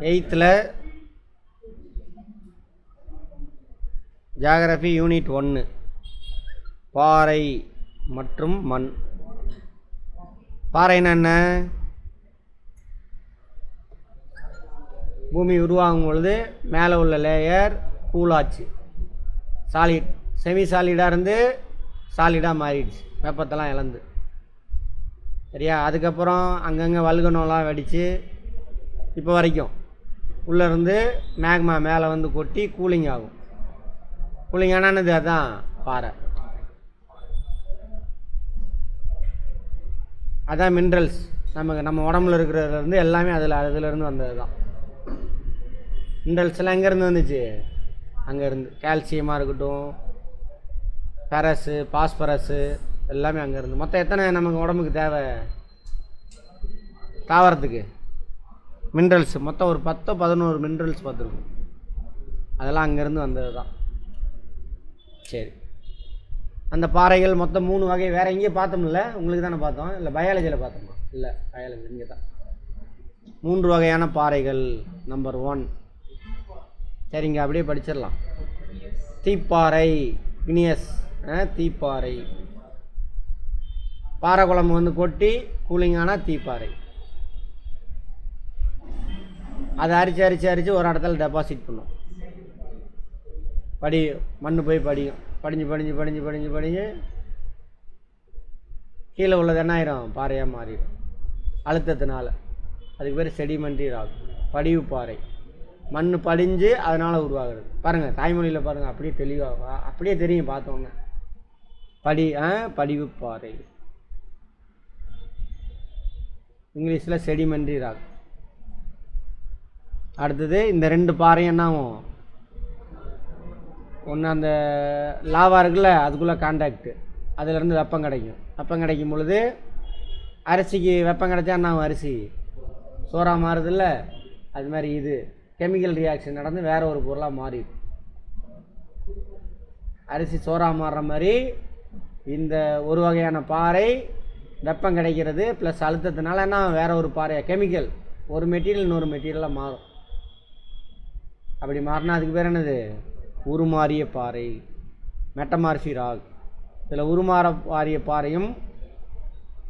8th geography unit 1 பாறை மற்றும் மண். பாறைன்னா என்ன? பூமி உருவாகும் பொழுது மேலே உள்ள லேயர் கூலாச்சு, சாலிட் செமி சாலிடாக இருந்து சாலிடாக மாறிடுச்சு வெப்பத்தெல்லாம் இழந்து. சரியா? அதுக்கப்புறம் அங்கங்கே வல்கனோலாம் வெடித்து இப்போ வரைக்கும் உள்ளேருந்து மேக்மா மேலே வந்து கொட்டி கூலிங் ஆகும். கூலிங் ஆனானது அதுதான் பாறை. அதான் மினரல்ஸ் நம்ம உடம்புல இருக்கிறதுலேருந்து எல்லாமே அதிலேருந்து வந்தது தான். மினரல்ஸ் எல்லாம் எங்கேருந்து வந்துச்சு? அங்கேருந்து கால்சியமாக இருக்கட்டும், ஃபெரஸு, பாஸ்பரஸு எல்லாமே அங்கேருந்து. மொத்தம் எத்தனை நமக்கு உடம்புக்கு தேவை தாவரத்துக்கு? மினரல்ஸ் மொத்தம் ஒரு 10-11 மினரல்ஸ் பார்த்துருக்கும். அதெல்லாம் அங்கேருந்து வந்தது தான். சரி, அந்த பாறைகள் மொத்தம் 3 வகை. வேறு எங்கேயும் பார்த்தோம்ல? உங்களுக்கு தானே பார்த்தோம், இல்லை பயாலஜியில் பார்த்தோமா? இல்லை, பயாலஜி இங்கே தான். 3 வகையான பாறைகள். நம்பர் 1. சரிங்க, அப்படியே படிச்சிடலாம். தீப்பாறை, இக்னியஸ் தீப்பாறை. பாறை குழம்பு வந்து கொட்டி கூலிங்கான தீப்பாறை. அதை அரிச்சு ஒரு இடத்துல டெபாசிட் பண்ணும். மண் போய் படிஞ்சு கீழே உள்ளது என்ன ஆயிரும்? பாறையாக மாறிடும் அழுத்தத்தினால. அதுக்கு பேர் செடிமெண்ட்ரி ராக், படிவு பாறை. மண் படிஞ்சு அதனால் உருவாகிறது. பாருங்கள், தாய்மொழியில் பாருங்கள், அப்படியே தெளிவாக அப்படியே தெரியும் பார்த்தோங்க. படிவு பாறை, இங்கிலீஷில் செடிமெண்ட்ரி ராக். அடுத்தது இந்த 2 பாறையும் என்ன ஆகும்? ஒன்று அந்த லாவா இருக்குல்ல, அதுக்குள்ளே கான்டாக்டு, அதிலேருந்து வெப்பம் கிடைக்கும். வெப்பம் கிடைக்கும் பொழுது அரிசிக்கு வெப்பம் கிடைச்சா என்ன ஆகும்? அரிசி சோறாக மாறுதில்ல, அது மாதிரி இது கெமிக்கல் ரியாக்ஷன் நடந்து வேறு ஒரு பொருளாக மாறிடும். அரிசி சோறாக மாறுற மாதிரி இந்த ஒரு வகையான பாறை வெப்பம் கிடைக்கிறது ப்ளஸ் அழுத்தத்தினால என்ன வேறு ஒரு பாறையாக கெமிக்கல் ஒரு மெட்டீரியல் இன்னொரு மெட்டீரியலாக மாறும். அப்படி மாறினா அதுக்கு பேர் என்னது? உருமாறிய பாறை, மெட்டமார்ஃபி ராக். இதில் உருமாறிய பாறையும்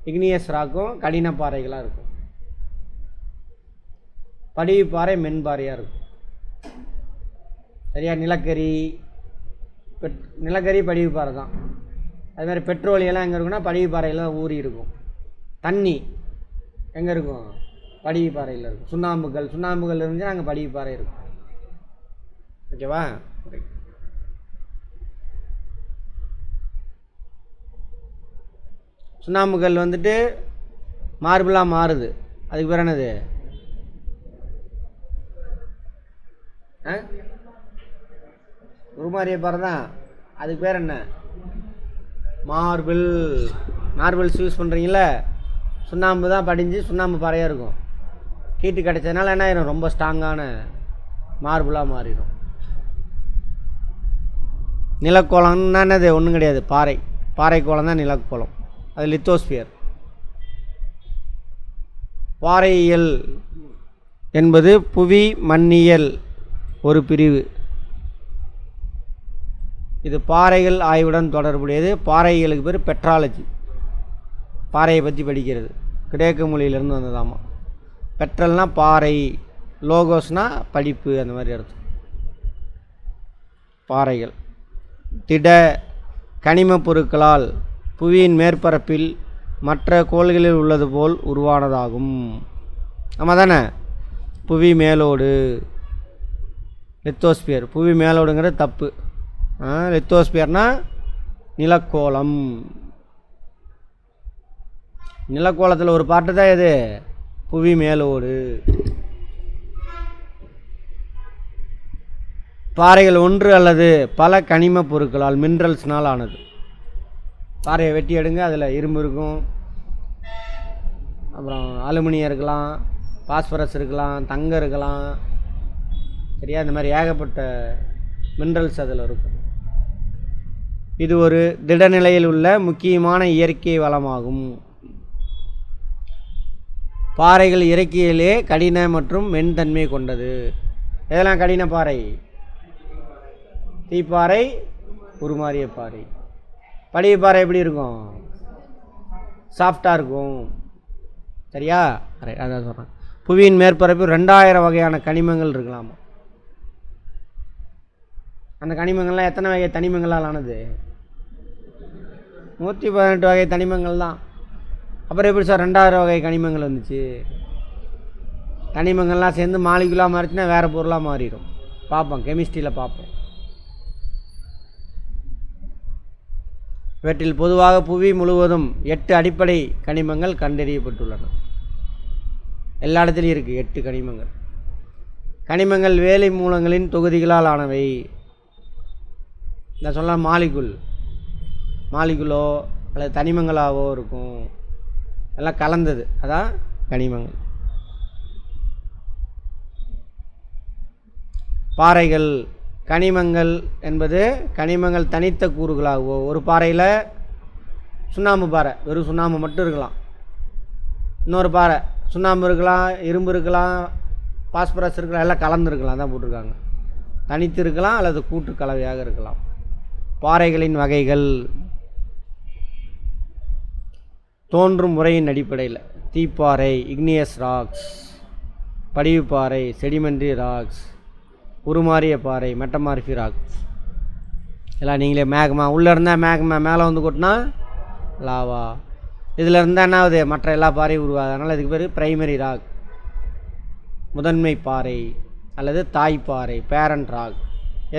இக்னியஸ் ராக்கும் கடின பாறைகளாக இருக்கும். படிவு பாறை மென்பாறையாக இருக்கும். சரியா? நிலக்கரி படிவு பாறை தான். அதுமாதிரி பெட்ரோலியெல்லாம் எங்கே இருக்குன்னா படிவு பாறையில் தான் ஊறி இருக்கும். தண்ணி எங்கே இருக்கும்? படிவு பாறையில் இருக்கும். சுண்ணாம்புகள் இருந்துச்சுன்னா அங்கே படிவு பாறை இருக்கும். ஓகேவா? சுண்ணாம்புகள் வந்துட்டு மார்பிளாக மாறுது, அதுக்கு பேர் என்னது? உருமாறிய பாறை தான், அதுக்கு பேர் என்ன? மார்பிள்ஸ் யூஸ் பண்ணுறீங்கள, சுண்ணாம்பு தான் படிஞ்சு சுண்ணாம்பு பாறையாக இருக்கும். ஹீட்டு கிடைச்சதுனால என்ன ஆயிரும்? ரொம்ப ஸ்ட்ராங்கான மார்பிளாக மாறிடும். நிலக்கோளம்னா என்னது? ஒன்றும் கிடையாது, பாறை கோளம் தான் நிலக்கோளம். அது லித்தோஸ்பியர். பாறையியல் என்பது புவி மண்ணியல் ஒரு பிரிவு. இது பாறைகள் ஆய்வுடன் தொடர்புடையது. பாறைகளுக்கு பேர் பெட்ராலஜி. பாறையை பற்றி படிக்கிறது. கிரேக்க மொழியிலேருந்து வந்ததாமா. பெட்ரல்னால் பாறை, லோகோஸ்னால் படிப்பு, அந்த மாதிரி அர்த்தம். பாறைகள் திட கனிம பொருட்களால் புவியின் மேற்பரப்பில் மற்ற கோள்களில் உள்ளது போல் உருவானதாகும். ஆமாம் தானே? புவி மேலோடு, லித்தோஸ்பியர். புவி மேலோடுங்கிறது தப்பு. லித்தோஸ்பியர்னால் நிலக்கோளம். நிலக்கோளத்தில் ஒரு பாட்டு தான் எது? புவி மேலோடு. பாறைகள் ஒன்று அல்லது பல கனிம பொருட்களால் மினரல்ஸ்னால் ஆனது. பாறையை வெட்டி எடுங்க, அதில் இரும்பு இருக்கும், அப்புறம் அலுமினியம் இருக்கலாம், பாஸ்பரஸ் இருக்கலாம், தங்கம் இருக்கலாம். சரியா? இந்த மாதிரி ஏகப்பட்ட மினரல்ஸ் அதில் இருக்கும். இது ஒரு திடநிலையில் உள்ள முக்கியமான இயற்கை வளமாகும். பாறைகள் இயற்கையிலே கடின மற்றும் மென்தன்மை கொண்டது. இதெல்லாம் கடின பாறை, தீப்பாறை, உருமாறிய பாறை. படிவு பாறை எப்படி இருக்கும்? சாஃப்டாக இருக்கும். சரியா? அதான் சொல்கிறேன். புவியின் மேற்பரப்பு 2000 வகையான கனிமங்கள் இருக்கலாமா. அந்த கனிமங்கள்லாம் எத்தனை வகை தனிமங்களால் ஆனது? 118 வகை தனிமங்கள் தான். அப்புறம் எப்படி சார் 2000 வகை கனிமங்கள் வந்துச்சு? கனிமங்கள்லாம் சேர்ந்து மாலிகுலாக மாறிச்சுன்னா வேறு பொருளாக மாறிடும். பார்ப்போம், கெமிஸ்ட்ரியில் பார்ப்போம். இவற்றில் பொதுவாக புவி முழுவதும் 8 அடிப்படை கனிமங்கள் கண்டறியப்பட்டுள்ளன. எல்லா இடத்துலையும் இருக்குது 8 கனிமங்கள். கனிமங்கள் வேலை மூலங்களின் தொகுதிகளால் ஆனவை. நான் சொல்ல மாலிகுலோ அல்லது தனிமங்களாகவோ இருக்கும். எல்லாம் கலந்தது, அதான் கனிமங்கள். பாறைகள். கனிமங்கள் என்பது கனிமங்கள் தனித்த கூறுகளாகவோ, ஒரு பாறையில் சுண்ணாம்பு பாறை வெறும் சுண்ணாம்பு மட்டும் இருக்கலாம், இன்னொரு பாறை சுண்ணாம்பு இருக்கலாம், இரும்பு இருக்கலாம், பாஸ்பரஸ் இருக்கலாம், எல்லாம் கலந்துருக்கலாம் தான் போட்டிருக்காங்க. தனித்து இருக்கலாம் அல்லது கூட்டு கலவையாக இருக்கலாம். பாறைகளின் வகைகள் தோன்றும் முறையின் அடிப்படையில் தீப்பாறை, இக்னியஸ் ராக்ஸ், படிவுப்பாறை, செடிமெண்ட்ரி ராக்ஸ், உருமாறிய பாறை, மெட்டமார்ஃபி ராக்ஸ். எல்லாம் நீங்களே மேக்மா உள்ளே இருந்தால் மேக்மா, மேலே வந்து கொட்டினா லாவா. இதில் இருந்தால் என்ன ஆகுது? மற்ற எல்லா பாறையும் உருவாகுது. அதனால் இதுக்கு பேர் பிரைமரி ராக், முதன்மை பாறை அல்லது தாய்ப்பாறை, பேரண்ட் ராக்.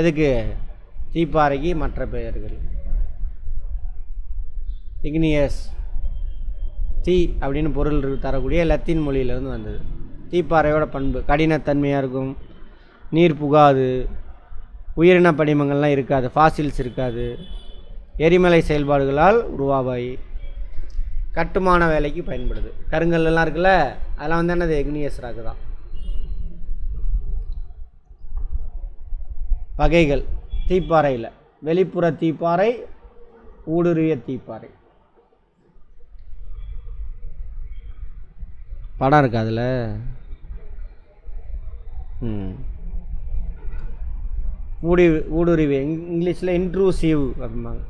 எதுக்கு? தீப்பாறைக்கு மற்ற பெயர்கள். இக்னியஸ், தீ அப்படின்னு பொருள் தரக்கூடிய லத்தீன் மொழியிலேருந்து வந்தது. தீப்பாறையோட பண்பு கடினத்தன்மையாக இருக்கும், நீர் புகாது, உயிரின படிமங்கள்லாம் இருக்காது, ஃபாசில்ஸ் இருக்காது, எரிமலை செயல்பாடுகளால் உருவாவாய், கட்டுமான வேலைக்கு பயன்படுது. கருங்கல்லாம் இருக்குல்ல, அதெல்லாம் வந்து என்னது? இக்னியஸ் ராக்கு தான். வகைகள் தீப்பாறையில் வெளிப்புற தீப்பாறை, ஊடுருவிய தீப்பாறை. படம் இருக்கு அதில். ஊடுருவி இங்கிலீஷில் இன்ட்ரூசிவ் அப்படிம்பாங்க.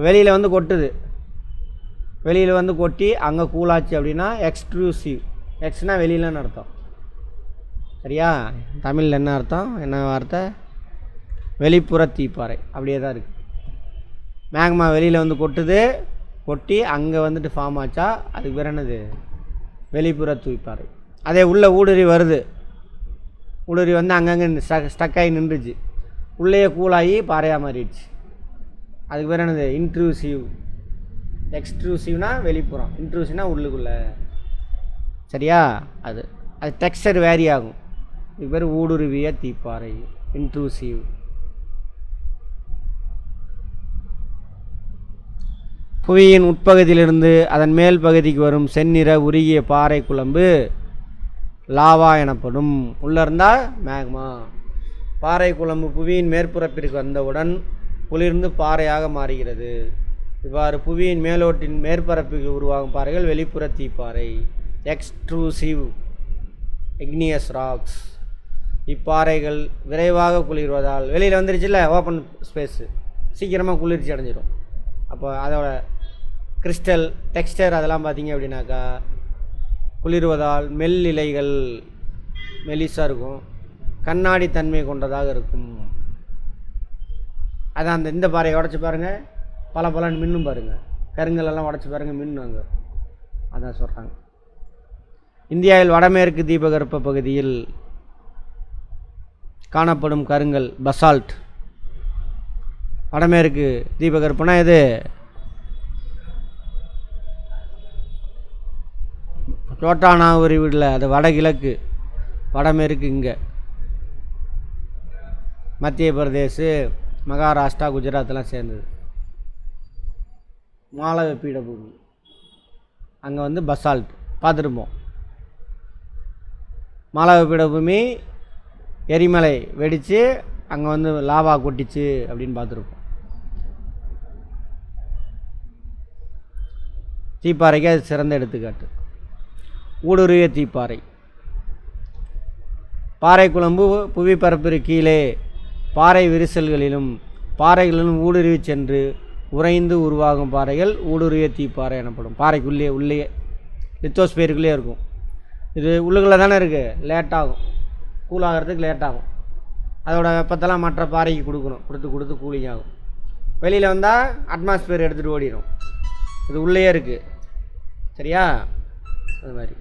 வெளியில் வந்து கொட்டுது, வெளியில் வந்து கொட்டி அங்கே கூலாச்சு அப்படின்னா எக்ஸ்ட்ரூசிவ். எக்ஸ்னா வெளியிலன்னு அர்த்தம். சரியா? தமிழில் என்ன அர்த்தம், என்ன வார்த்தை? வெளிப்புற தீப்பாறை. அப்படியே தான் இருக்குது. மேக்மா வெளியில் வந்து கொட்டுது, கொட்டி அங்கே வந்துட்டு ஃபார்ம் ஆச்சா அதுக்கு பேர் என்னது? வெளிப்புற தீப்பாறை. அதே உள்ளே ஊடுருவி வருது, ஊடுருவி வந்து அங்கங்கே ஸ்டக்காகி நின்றுச்சு, உள்ளே கூலாகி பாறையாக மாறிடுச்சு, அதுக்கு பேர் என்னது? இன்ட்ரூசிவ். எக்ஸ்ட்ரூசிவ்னா வெளிப்புறம், இன்ட்ரூசிவ்னா உள்ளுக்குள்ளே. சரியா? அது டெக்ஸ்டர் வேரி ஆகும். இதுக்கு பேர் ஊடுருவிய தீப்பாறை, இன்ட்ரூசிவ். புவியின் உட்பகுதியிலிருந்து அதன் மேல் பகுதிக்கு வரும் செந்நிற உருகிய பாறை குழம்பு லாவா எனப்படும். உள்ளே இருந்தால் மேக்மா. பாறை குழம்பு புவியின் மேற்பரப்பிற்கு வந்தவுடன் குளிர்ந்து பாறையாக மாறுகிறது. இவ்வாறு புவியின் மேலோட்டின் மேற்பரப்பில் உருவாகும் பாறைகள் வெளிப்புற தீப்பாறை, எக்ஸ்ட்ரூசிவ் இக்னியஸ் ராக்ஸ். இப்பாறைகள் விரைவாக குளிர்வதால், வெளியில் வந்துருச்சுல்ல ஓப்பன் ஸ்பேஸு, சீக்கிரமாக குளிர்ச்சி அடைஞ்சிடும். அப்போ அதோட கிறிஸ்டல் டெக்ஸ்டர் அதெல்லாம் பார்த்திங்க அப்படின்னாக்கா குளிர்வதால் மெல்லிலைகள் மெலிசாக இருக்கும், கண்ணாடி தன்மை கொண்டதாக இருக்கும். அதான் இந்த பாறையை உடச்சி பாருங்கள், பல பலன்னு மின்னும் பாருங்கள். கருங்கல்லாம் உடச்சி பாருங்கள், மின்னுவாங்க. அதான் சொல்கிறாங்க. இந்தியாவில் வடமேற்கு தீபகற்ப பகுதியில் காணப்படும் கருங்கல் பசால்ட். வடமேற்கு தீபகற்பனா எது? சோட்டானாகுரி வீட்டில் அது வடகிழக்கு, வடமேற்கு இங்கே மத்திய பிரதேசு, மகாராஷ்டிரா, குஜராத்லாம் சேர்ந்தது. மாலவ பீடபூமி அங்கே வந்து பசால்ட் பார்த்துருப்போம். மாலவ பீடபூமி எரிமலை வெடித்து அங்கே வந்து லாவா கொட்டிச்சு அப்படின்னு பார்த்துருப்போம். தீப்பாறைக்கு அது சிறந்த எடுத்துக்காட்டு. ஊடுருவிய தீப்பாறை. பாறை குழம்பு புவிப்பரப்பிற்கு கீழே பாறை விரிசல்களிலும் பாறைகளிலும் ஊடுருவி சென்று உறைந்து உருவாகும் பாறைகள் ஊடுருவிய தீப்பாறை எனப்படும். பாறைக்குள்ளே உள்ளே லித்தோஸ்பியருக்குள்ளே இருக்கும். இது உள்ளுக்குள்ளே தானே இருக்குது, லேட்டாகும், கூலாகிறதுக்கு லேட்டாகும். அதோட வெப்பத்தெல்லாம் மற்ற பாறைக்கு கொடுத்து கூலிங் ஆகும். வெளியில் வந்தால் அட்மாஸ்பியர் எடுத்துகிட்டு ஓடிடும். இது உள்ளே இருக்குது, சரியா? அது மாதிரி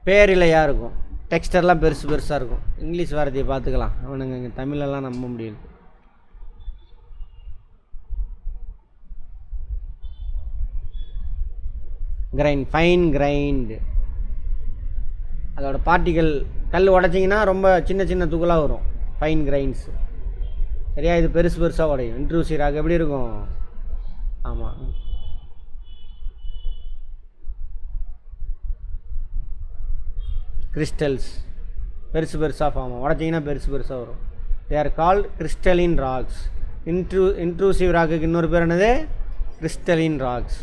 பேரிலையாக இருக்கும், டெக்ஸ்டர்லாம் பெருசாக இருக்கும். இங்கிலீஷ் வார்த்தையை பார்த்துக்கலாம், அவனுங்க இங்கே தமிழெல்லாம் நம்ப முடியல. Grind, fine grind. அதோட பார்ட்டிகள் கல் உடச்சிங்கன்னா ரொம்ப சின்ன சின்ன துகளாக வரும், ஃபைன் கிரைன்ஸ், சரியா? இது பெருசாக உடையும். இன்ட்ரூசிவ் ராக் எப்படி இருக்கும்? ஆமாம், கிறிஸ்டல்ஸ் பெருசாக ஃபார்ம் ஆகும், உடச்சிங்கன்னா பெருசாக வரும். They are called crystalline rocks. Intrusive ராக்குக்கு இன்னொரு பேர் என்னது? Crystalline rocks.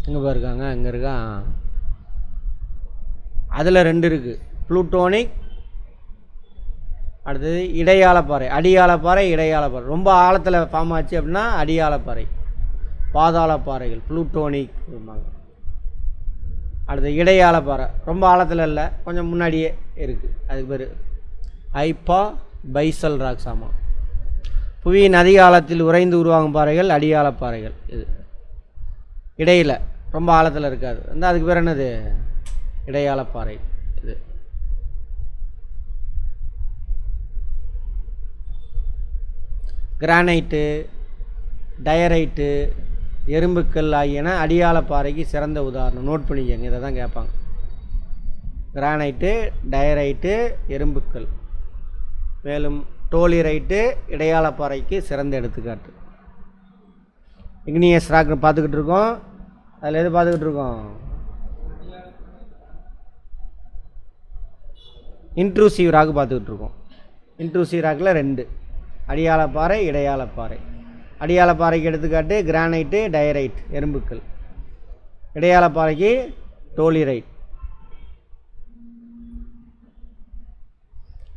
எங்கே பாருக்காங்க, அங்கே இருக்கா? அதில் 2 இருக்குது, ப்ளூட்டோனிக், அடுத்தது இடையாளப்பாறை. அடியாளப்பாறை, இடையாளப்பாறை. ரொம்ப ஆழத்தில் ஃபார்ம் ஆச்சு அப்படின்னா அடியாளப்பாறை, பாதாளப்பாறைகள், ப்ளூட்டோனிக் இருப்பாங்க. அடுத்து இடையாளப்பாறை, ரொம்ப ஆழத்தில் இல்லை, கொஞ்சம் முன்னாடியே இருக்குது, அதுக்கு பேர் ஐப்பா பைசல் ராக்ஸ். ஆமாம், புவியின் அதிக ஆழத்தில் உறைந்து உருவாகும் பாறைகள் அடியாளப்பாறைகள். இது இடையில் ரொம்ப ஆழத்தில் இருக்காது, அதுக்கு பேர் என்னது? இடையாளப்பாறை. இது கிரானைட்டு, டயரைட்டு, எறும்புக்கல் ஆகியன அடியாளப்பாறைக்கு சிறந்த உதாரணம். நோட் பண்ணிக்கங்க, இதை தான் கேட்பாங்க. கிரானைட்டு, டயரைட்டு, எறும்புக்கல். மேலும் டோலிரைட்டு இடையாளப்பாறைக்கு சிறந்த எடுத்துக்காட்டு. இக்னியஸ் ராக் பார்த்துக்கிட்டு இருக்கோம். அதில் எது பார்த்துக்கிட்டு இருக்கோம்? இன்ட்ரூசிவ் ராக் பார்த்துக்கிட்டு இருக்கோம். இன்ட்ரூசிவ் ராக்கில் 2, அடியாளப்பாறை, இடையாளப்பாறை. அடியாளப்பாறைக்கு எடுத்துக்காட்டு கிரானைட்டு, டயரைட், எறும்புக்கல். இடையாளப்பாறைக்கு டோலிரைட்.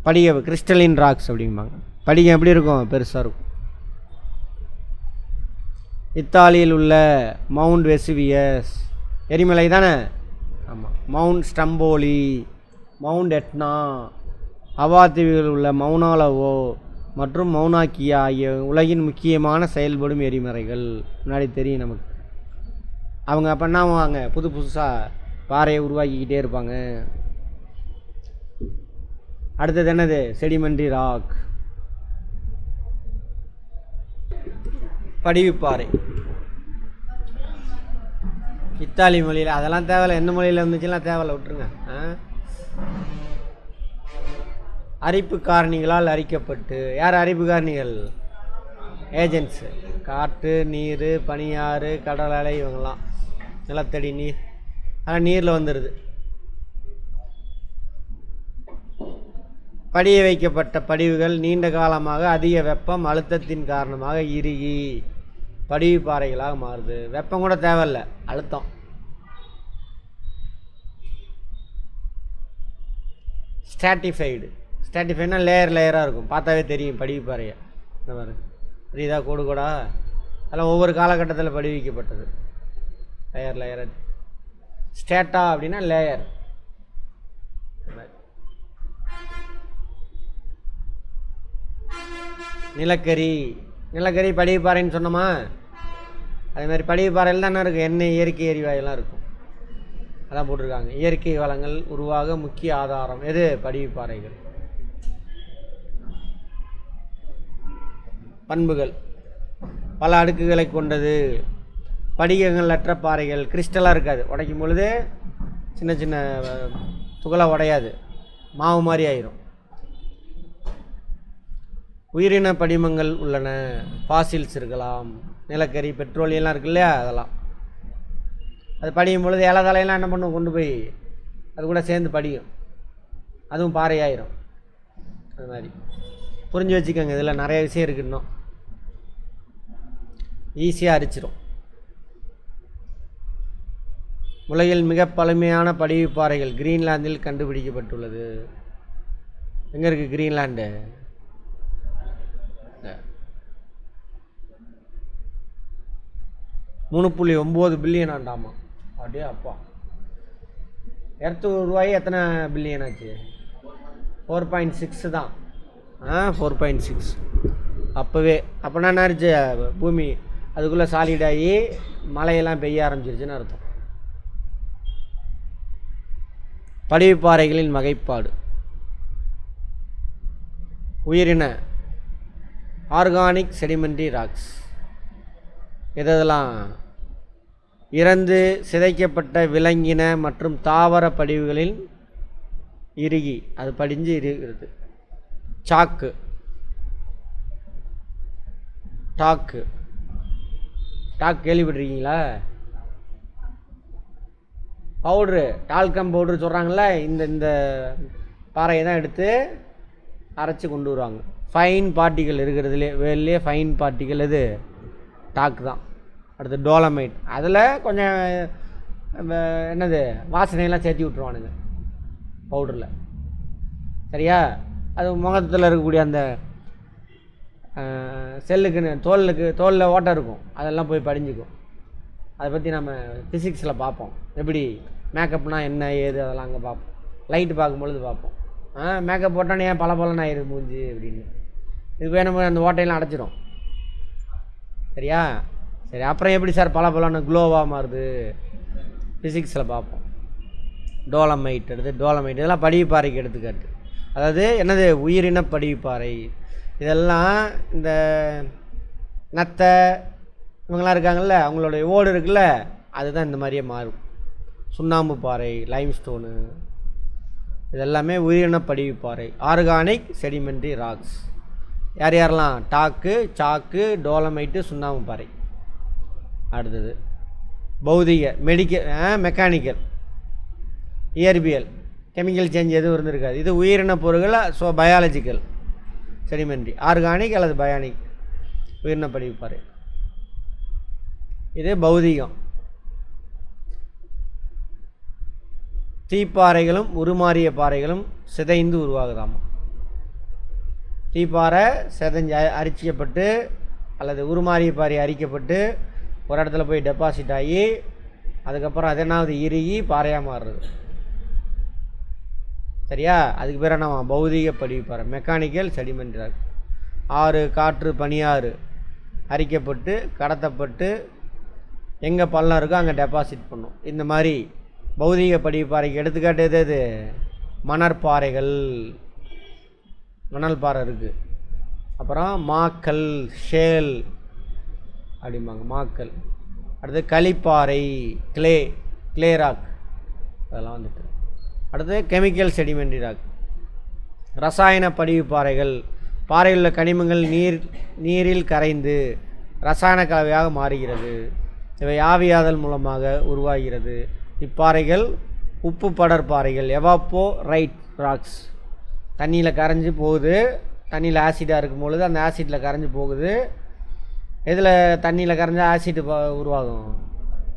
படிகம் கிறிஸ்டலின் ராக்ஸ் அப்படிம்பாங்க. படிகம் எப்படி இருக்கும்? பெருசாக இருக்கும். இத்தாலியில் உள்ள மவுண்ட் வெசுவியஸ் எரிமலை தானே? ஆமாம். மவுண்ட் ஸ்டம்போலி, மவுண்ட் எட்னா, ஹவாத்தீவில் உள்ள மவுனாலவோ மற்றும் மவுனாக்கியா ஆகிய உலகின் முக்கியமான செயல்படும் எரிமலைகள். முன்னாடி தெரியும் நமக்கு. அவங்க அப்போ என்ன வாங்க புதுசாக பாறையை உருவாக்கிக்கிட்டே இருப்பாங்க. அடுத்தது என்னது? Sedimentary rock, படிவுப்பாறை. இத்தாலி மொழியில் அதெல்லாம் தேவையில்லை, எந்த மொழியில் இருந்துச்சுலாம் தேவையில்லை, விட்டுருங்க. அரிப்பு காரணிகளால் அரிக்கப்பட்டு. யார் அரிப்பு காரணிகள்? ஏஜென்ட்ஸு. காற்று, நீர், பனியாறு, கடல் அலை, இவங்கெல்லாம். நிலத்தடி நீர், அதெல்லாம் நீரில் வந்துடுது. படிய வைக்கப்பட்ட படிவுகள் நீண்ட காலமாக அதிக வெப்பம் அழுத்தத்தின் காரணமாக இறுகி படிவு பாறைகளாக மாறுது. வெப்பம் கூட தேவையில்லை, அழுத்தம். ஸ்டாட்டிஃபைடு. ஸ்டாட்டிஃபைடுனா லேயராக இருக்கும், பார்த்தாவே தெரியும் படிவு பாறையை. இந்த மாதிரி புரியுதா? கோடு கோடா அதெல்லாம் ஒவ்வொரு காலகட்டத்தில் படிவிக்கப்பட்டது. லேயராக. ஸ்டேட்டா அப்படின்னா லேயர். நிலக்கரி படிவுப்பாறைன்னு சொன்னோமா? அதேமாதிரி படிவுப்பாறையில் தான் என்ன இருக்குது? எண்ணெய், இயற்கை எரிவாயுலாம் இருக்கும். அதான் போட்டிருக்காங்க. இயற்கை வளங்கள் உருவாக முக்கிய ஆதாரம் எது? படிவுப்பாறைகள். பண்புகள் பல அடுக்குகளை கொண்டது. படிகங்கள் அற்ற பாறைகள், கிறிஸ்டலாக இருக்காது. உடைக்கும் பொழுது சின்ன சின்ன துகளாக உடையாது, மாவு மாதிரி ஆயிரும். உயிரின படிமங்கள் உள்ளன, ஃபாசில்ஸ் இருக்கலாம். நிலக்கரி, பெட்ரோலியெல்லாம் இருக்கு இல்லையா, அதெல்லாம். அது படியும் பொழுது இலை தலையெல்லாம் என்ன பண்ணும்? கொண்டு போய் அது கூட சேர்ந்து படியும், அதுவும் பாறையாயிரும். அது மாதிரி புரிஞ்சு வச்சுக்கோங்க. இதில் நிறைய விஷயம் இருக்குது, இன்னும் ஈஸியாக அரிச்சிடும். உலகில் மிக பழமையான படிவுப்பாறைகள் கிரீன்லாந்தில் கண்டுபிடிக்கப்பட்டுள்ளது. எங்கே இருக்குது கிரீன்லாண்டு? 3.9 பில்லியன் ஆண்டாமா. அப்படியே அப்பா, எர்த்து உருவாகி எத்தனை பில்லியன் ஆச்சு? 4.6 தான். 4.6. அப்போவே அப்போனா என்ன ஆச்சு? பூமி அதுக்குள்ளே சாலிடாகி மழையெல்லாம் பெய்ய ஆரம்பிச்சிருச்சுன்னு அர்த்தம். படிவுப்பாறைகளின் வகைப்பாடு. உயிரின ஆர்கானிக் செடிமெண்ட்ரி ராக்ஸ். இதெல்லாம் இறந்து சிதைக்கப்பட்ட விலங்கின மற்றும் தாவர படிவுகளில் இறுகி அது படிஞ்சு இருக்கிறது. சாக்கு டாக்கு டாக் கேள்விப்பட்டிருக்கீங்களா? பவுட்ரு, டால்கம் பவுட்ரு சொல்கிறாங்கள, இந்த பாறையை தான் எடுத்து அரைச்சி கொண்டு வருவாங்க. ஃபைன் பார்ட்டிகள் இருக்கிறதுலே வேலையே ஃபைன் பார்ட்டிகள் இது டாக் தான். அடுத்து டோலமைட், அதில் கொஞ்சம் என்னது வாசனையெல்லாம் சேர்த்தி விட்ருவானுங்க பவுடரில். சரியா? அது முகத்தில் இருக்கக்கூடிய அந்த செல்லுக்குன்னு தோலில் ஓட்டை இருக்கும், அதெல்லாம் போய் படிஞ்சிக்கும். அதை பற்றி நம்ம ஃபிசிக்ஸில் பார்ப்போம். எப்படி மேக்கப்னால் என்ன ஏது அதெல்லாம் அங்கே பார்ப்போம். லைட்டு பார்க்கும்பொழுது பார்ப்போம். மேக்கப் போட்டானே ஏன் பல ஆயிரு மூஞ்சி அப்படின்னு. இது வேணும், அந்த ஓட்டையெல்லாம் அடைச்சிடும். சரியா? சரி, அப்புறம் எப்படி சார் பலன்னு க்ளோவாக மாறுது? ஃபிசிக்ஸில் பார்ப்போம். டோலமைட் எடுத்து டோலமைட் இதெல்லாம் படிவுப்பாறைக்கு எடுத்துக்காட்டு. அதாவது என்னது? உயிரின படிவுப்பாறை. இதெல்லாம் இந்த நத்தை இவங்களாம் இருக்காங்கள்ல, அவங்களுடைய ஓடு இருக்குல்ல, அதுதான் இந்த மாதிரியே மாறும். சுண்ணாம்பு பாறை, லைம்ஸ்டோனு, இதெல்லாமே உயிரின படிவுப்பாறை. Organic sedimentary rocks. யார் யாரெல்லாம்? டாக்கு, சாக்கு, டோலமைட்டு, சுண்ணாம்பு பாறை. அடுத்தது பௌதிக மெக்கானிக்கல், இயற்பியல், கெமிக்கல் சேஞ்ச் எதுவும் இருந்திருக்காது. இது உயிரின பொருட்கள். So biological sedimentary. ஆர்கானிக் அல்லது பயானிக் உயிரின படிவுப்பாறை. இது பௌதிகம். தீப்பாறைகளும் உருமாறிய பாறைகளும் சிதைந்து உருவாகுதாமா. தீப்பாறை சிதைஞ்சு அரிச்சிக்கப்பட்டு அல்லது உருமாறிய பாறை அரிக்கப்பட்டு ஒரு இடத்துல போய் டெபாசிட் ஆகி அதுக்கப்புறம் அதனாவது இறுகி பாறையாக மாறுறது. சரியா? அதுக்கு பேர் என்ன? பௌதிக படிவுப்பாறை, மெக்கானிக்கல் செடிமெண்ட்ரி. ஆறு, காற்று, பனியாறு அரிக்கப்பட்டு கடத்தப்பட்டு எங்கே பள்ளம் இருக்கோ அங்கே டெபாசிட் பண்ணும். இந்த மாதிரி பௌதிக படிவுப்பாறைக்கு எடுத்துக்காட்டு எது? மணற்பாறைகள், மணல் பாறை இருக்குது. அப்புறம் மாக்கல், ஷேல் அப்படிம்பாங்க, மாக்கல். அடுத்து களிப்பாறை, கிளே ராக், அதெல்லாம் வந்துட்டு. அடுத்து கெமிக்கல் செடிமெண்ட்ரி ராக். ரசாயன படிவுப்பாறைகள். பாறைகளில் கனிமங்கள் நீரில் கரைந்து ரசாயன கலவையாக மாறுகிறது. இவை ஆவியாதல் மூலமாக உருவாகிறது. இப்பாறைகள் உப்பு படற்பாறைகள், எவாப்போரைட் ராக்ஸ். தண்ணியில் கரைஞ்சி போகுது. தண்ணியில் ஆசிடாக இருக்கும் பொழுது அந்த ஆசிட்டில் கரைஞ்சி போகுது. இதில் தண்ணியில் கரைஞ்சா ஆசிட் உருவாகும்,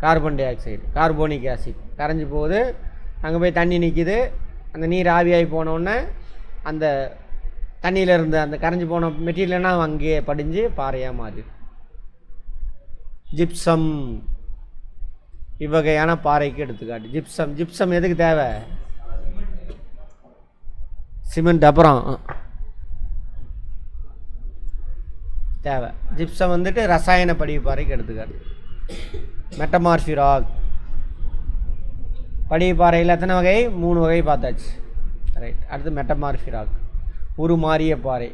carbon di oxide, carbonic acid கரைஞ்சி போகுது. அங்கே போய் தண்ணி நிற்கிது. அந்த நீர் ஆவியாகி போனோடனே அந்த தண்ணியில் இருந்த அந்த கரைஞ்சி போன மெட்டீரியல்னால் அங்கேயே படிஞ்சு பாறையாக மாறிடும். ஜிப்சம் இவ்வகையான பாறைக்கு எடுத்துக்காட்டு. ஜிப்சம் எதுக்கு தேவை? சிமெண்ட் அப்புறம் தேவை. ஜிப்சம் வந்துட்டு ரசாயன படிவுப்பாறைக்கு எடுத்துக்காட்டு. மெட்டமார்ஃபி ராக். படிவுப்பாறையில் எத்தனை வகை? 3 வகை பார்த்தாச்சு. ரைட். அடுத்து மெட்டமார்ஃபி ராக், உருமாறிய பாறை.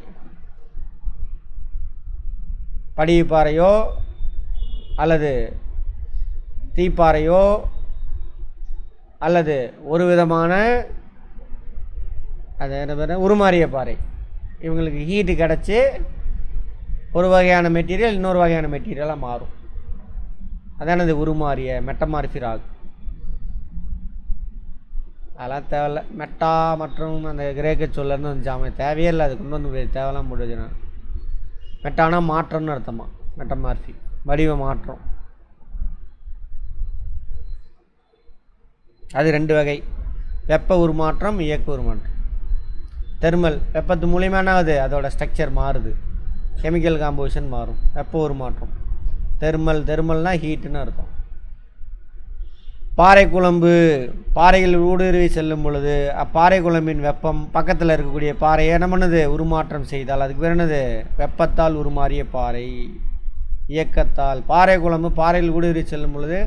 படிவுப்பாறையோ அல்லது தீப்பாறையோ அல்லது ஒரு விதமான அது என்ன பேர், உருமாறிய பாறை. இவங்களுக்கு ஹீட்டு கிடச்சி ஒரு வகையான மெட்டீரியல் இன்னொரு வகையான மெட்டீரியலாக மாறும். அதானது உருமாறிய மெட்டமார்ஃபி ராக். அதெல்லாம் தேவையில்ல. மெட்டா மற்றும் அந்த கிரேக்க சொல்லேருந்து வந்துச்சாமே, தேவையே இல்லை. அது கொண்டு வந்து தேவையெல்லாம் முடிஞ்சுனா. மெட்டானா மாற்றம்னு அர்த்தமா, மெட்டமார்ஃபி வடிவ மாற்றம். அது 2 வகை, வெப்ப உருமாற்றம், இயக்க உருமாற்றம். தெர்மல் வெப்பத்து மூலியமான அதோட ஸ்ட்ரக்சர் மாறுது, கெமிக்கல் காம்போசிஷன் மாறும். வெப்ப உருமாற்றம் தெர்மல்னால் ஹீட்டுன்னு அர்த்தம். பாறை குழம்பு, பாறைகள் ஊடுருவி செல்லும் பொழுது அப்பாறை குழம்பின் வெப்பம் பக்கத்தில் இருக்கக்கூடிய பாறையை என்ன பண்ணுது, உருமாற்றம் செய்தால் அதுக்கு பேர் என்னது, வெப்பத்தால் உருமாறிய பாறை. இயக்கத்தால் பாறை குழம்பு பாறையில் ஊடுருவி செல்லும் பொழுது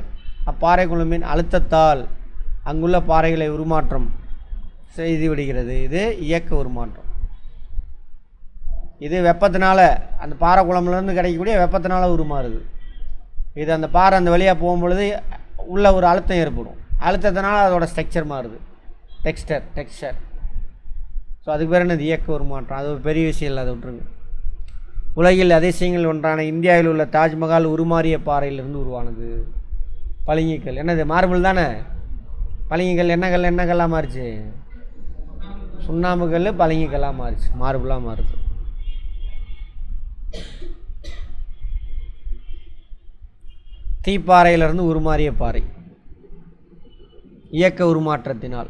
அப்பாறை குழம்பின் அழுத்தத்தால் அங்குள்ள பாறைகளை உருமாற்றம் செய்து விடுகிறது. இது இயக்க உருமாற்றம். இது வெப்பத்தினால, அந்த பாறை குழம்புலேருந்து கிடைக்கக்கூடிய வெப்பத்தினால உருமாறுது. இது அந்த பாறை அந்த வழியாக போகும்பொழுது உள்ள ஒரு அழுத்தம் ஏற்படும், அழுத்தத்தினால அதோட ஸ்ட்ரக்சர் மாறுது, டெக்ஸ்டர். ஸோ அதுக்கு பேர் என்னது, இயக்க உருமாற்றம். அது ஒரு பெரிய விஷயம் இல்லை, அதை விட்டுருங்க. உலகில் அதிசயங்கள் ஒன்றான இந்தியாவில் உள்ள தாஜ்மஹால் உருமாறிய பாறையிலிருந்து உருவானது. பளிங்குக்கல் என்னது, மார்பிள் தானே. பளிங்குக்கல் என்ன கல்லாக மாறிச்சு, சுண்ணாம்பு கல் பளிங்குக்கல்லாக மாறிச்சு, மார்பிளாக மாறுது. தீப்பாறையிலிருந்து உருமாறிய பாறை, இயக்க உருமாற்றத்தினால்.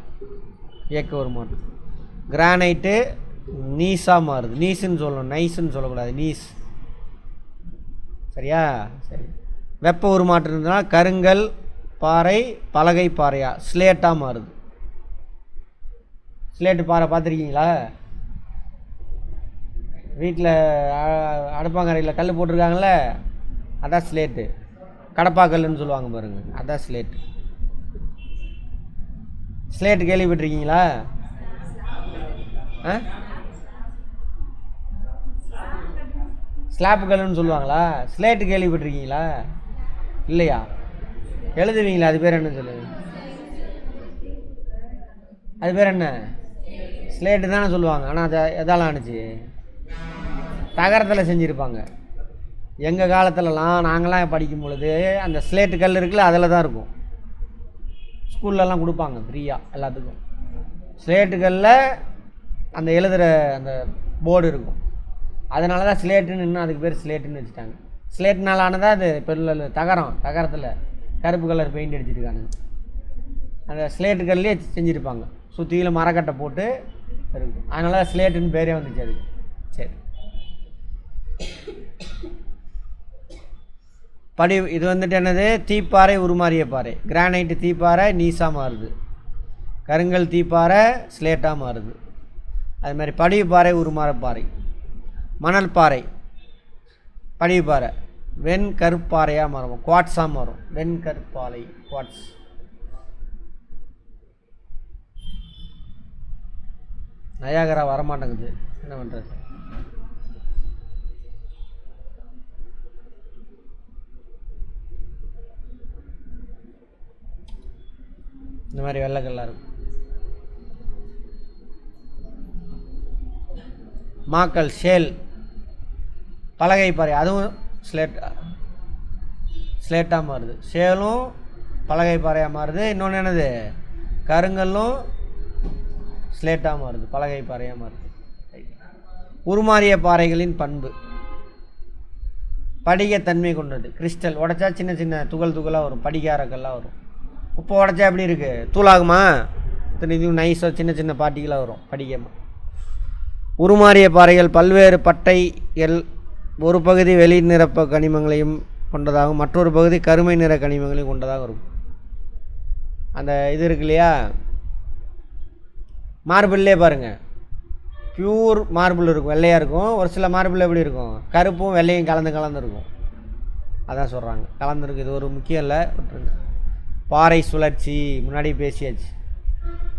கிரானைட்டு நீஸாக மாறுது. நீஸுன்னு சொல்லணும், நைஸுன்னு சொல்லக்கூடாது, நீஸ். சரியா? சரி. வெப்ப உருமாற்றத்தினால் கருங்கல் பாறை பலகை பாறையா ஸ்லேட்டாக மாறுது. ஸ்லேட்டு பாறை பார்த்துருக்கீங்களா? வீட்டில் அடுப்பாங்கரையில் கல் போட்டிருக்காங்கள, அதான் ஸ்லேட்டு. கடப்பாக்கல்லுன்னு சொல்லுவாங்க பாருங்கள், அதான் ஸ்லேட்டு. ஸ்லேட்டு கேள்விப்பட்டிருக்கீங்களா? ஸ்லாப்பு கல்லுன்னு சொல்லுவாங்களா? ஸ்லேட்டு கேள்விப்பட்டிருக்கீங்களா? இல்லையா? எழுதுவீங்களா? அது பேர் என்ன சொல்லுங்க, அது பேர் என்ன? ஸ்லேட்டு தானே சொல்லுவாங்க. ஆனால் அதை எதால் ஆணுச்சு, தகரத்தில் செஞ்சுருப்பாங்க. எங்கள் காலத்துலலாம் நாங்களாம் படிக்கும் பொழுது அந்த ஸ்லேட்டு கல் இருக்குல்ல, அதில் தான் இருக்கும். ஸ்கூல்லலாம் கொடுப்பாங்க ஃப்ரீயாக எல்லாத்துக்கும். ஸ்லேட்டு கல்லில் அந்த எழுதுகிற அந்த போர்டு இருக்கும். அதனால தான் ஸ்லேட்டுன்னு, இன்னும் அதுக்கு பேர் ஸ்லேட்டுன்னு வச்சுட்டாங்க. ஸ்லேட்டுனால ஆனதான் அது பெரிய தகரத்தில் கருப்பு கலர் பெயிண்ட் அடிச்சிருக்காங்க. அந்த ஸ்லேட்டு கல்லே செஞ்சுருப்பாங்க, சுற்றியில் மரக்கட்டை போட்டு இருக்கும். அதனால தான் ஸ்லேட்டுன்னு பேரே வந்துச்சு அதுக்கு. சரி, படி. இது வந்துட்டு என்னது, தீப்பாறை உருமாறிய பாறை. கிரானைட்டு தீப்பாறை நீஸாக மாறுது, கருங்கல் தீப்பாறை ஸ்லேட்டாக மாறுது. அது மாதிரி படிவு பாறை உருமாற பாறை. மணல் பாறை படிவு பாறை வெண்கற்பாறையாக மாறும், குவாட்ஸாக மாறும். வெண்கற்பாறை குவாட்ஸ். நயாகரா வரமாட்டேங்குது, என்ன பண்ணுறது? இந்த மாதிரி வெள்ளைக்கல்லாக இருக்கும். மாக்கல் ஷேல் பலகை பாறை, அதுவும் ஸ்லேட்டாக மாறுது. ஷேலும் பலகை பாறையாக மாறுது. இன்னொன்று என்னது, கருங்கல்லும் ஸ்லேட்டாக மாறுது, பலகை பாறையாக மாறுது. உருமாறிய பாறைகளின் பண்பு, படிகத்தன்மை கொண்டது. கிறிஸ்டல் உடைச்சா சின்ன சின்ன துகளாக வரும், படிகாரக்கல்லாக வரும். உப்பு உடச்சா எப்படி இருக்குது, தூளாகுமா? இதுவும் நைஸாக சின்ன சின்ன பாட்டிகளாக வரும், படிக்கமாக. உருமாறிய பாறைகள் பல்வேறு பட்டைகள், ஒரு பகுதி வெளி நிரப்ப கனிமங்களையும் கொண்டதாகவும் மற்றொரு பகுதி கருமை நிற கனிமங்களையும் கொண்டதாக இருக்கும். அந்த இது இருக்கு இல்லையா, மார்பிள்லே பாருங்கள், பியூர் மார்பிள் இருக்கும், வெள்ளையாக இருக்கும். ஒரு சில மார்பிள் எப்படி இருக்கும், கருப்பும் வெள்ளையும் கலந்து இருக்கும். அதான் சொல்கிறாங்க, கலந்துருக்கு. இது ஒரு முக்கியம் இல்லை, விட்டுருங்க. பாறை சுழற்சி முன்னாடி பேசியாச்சு.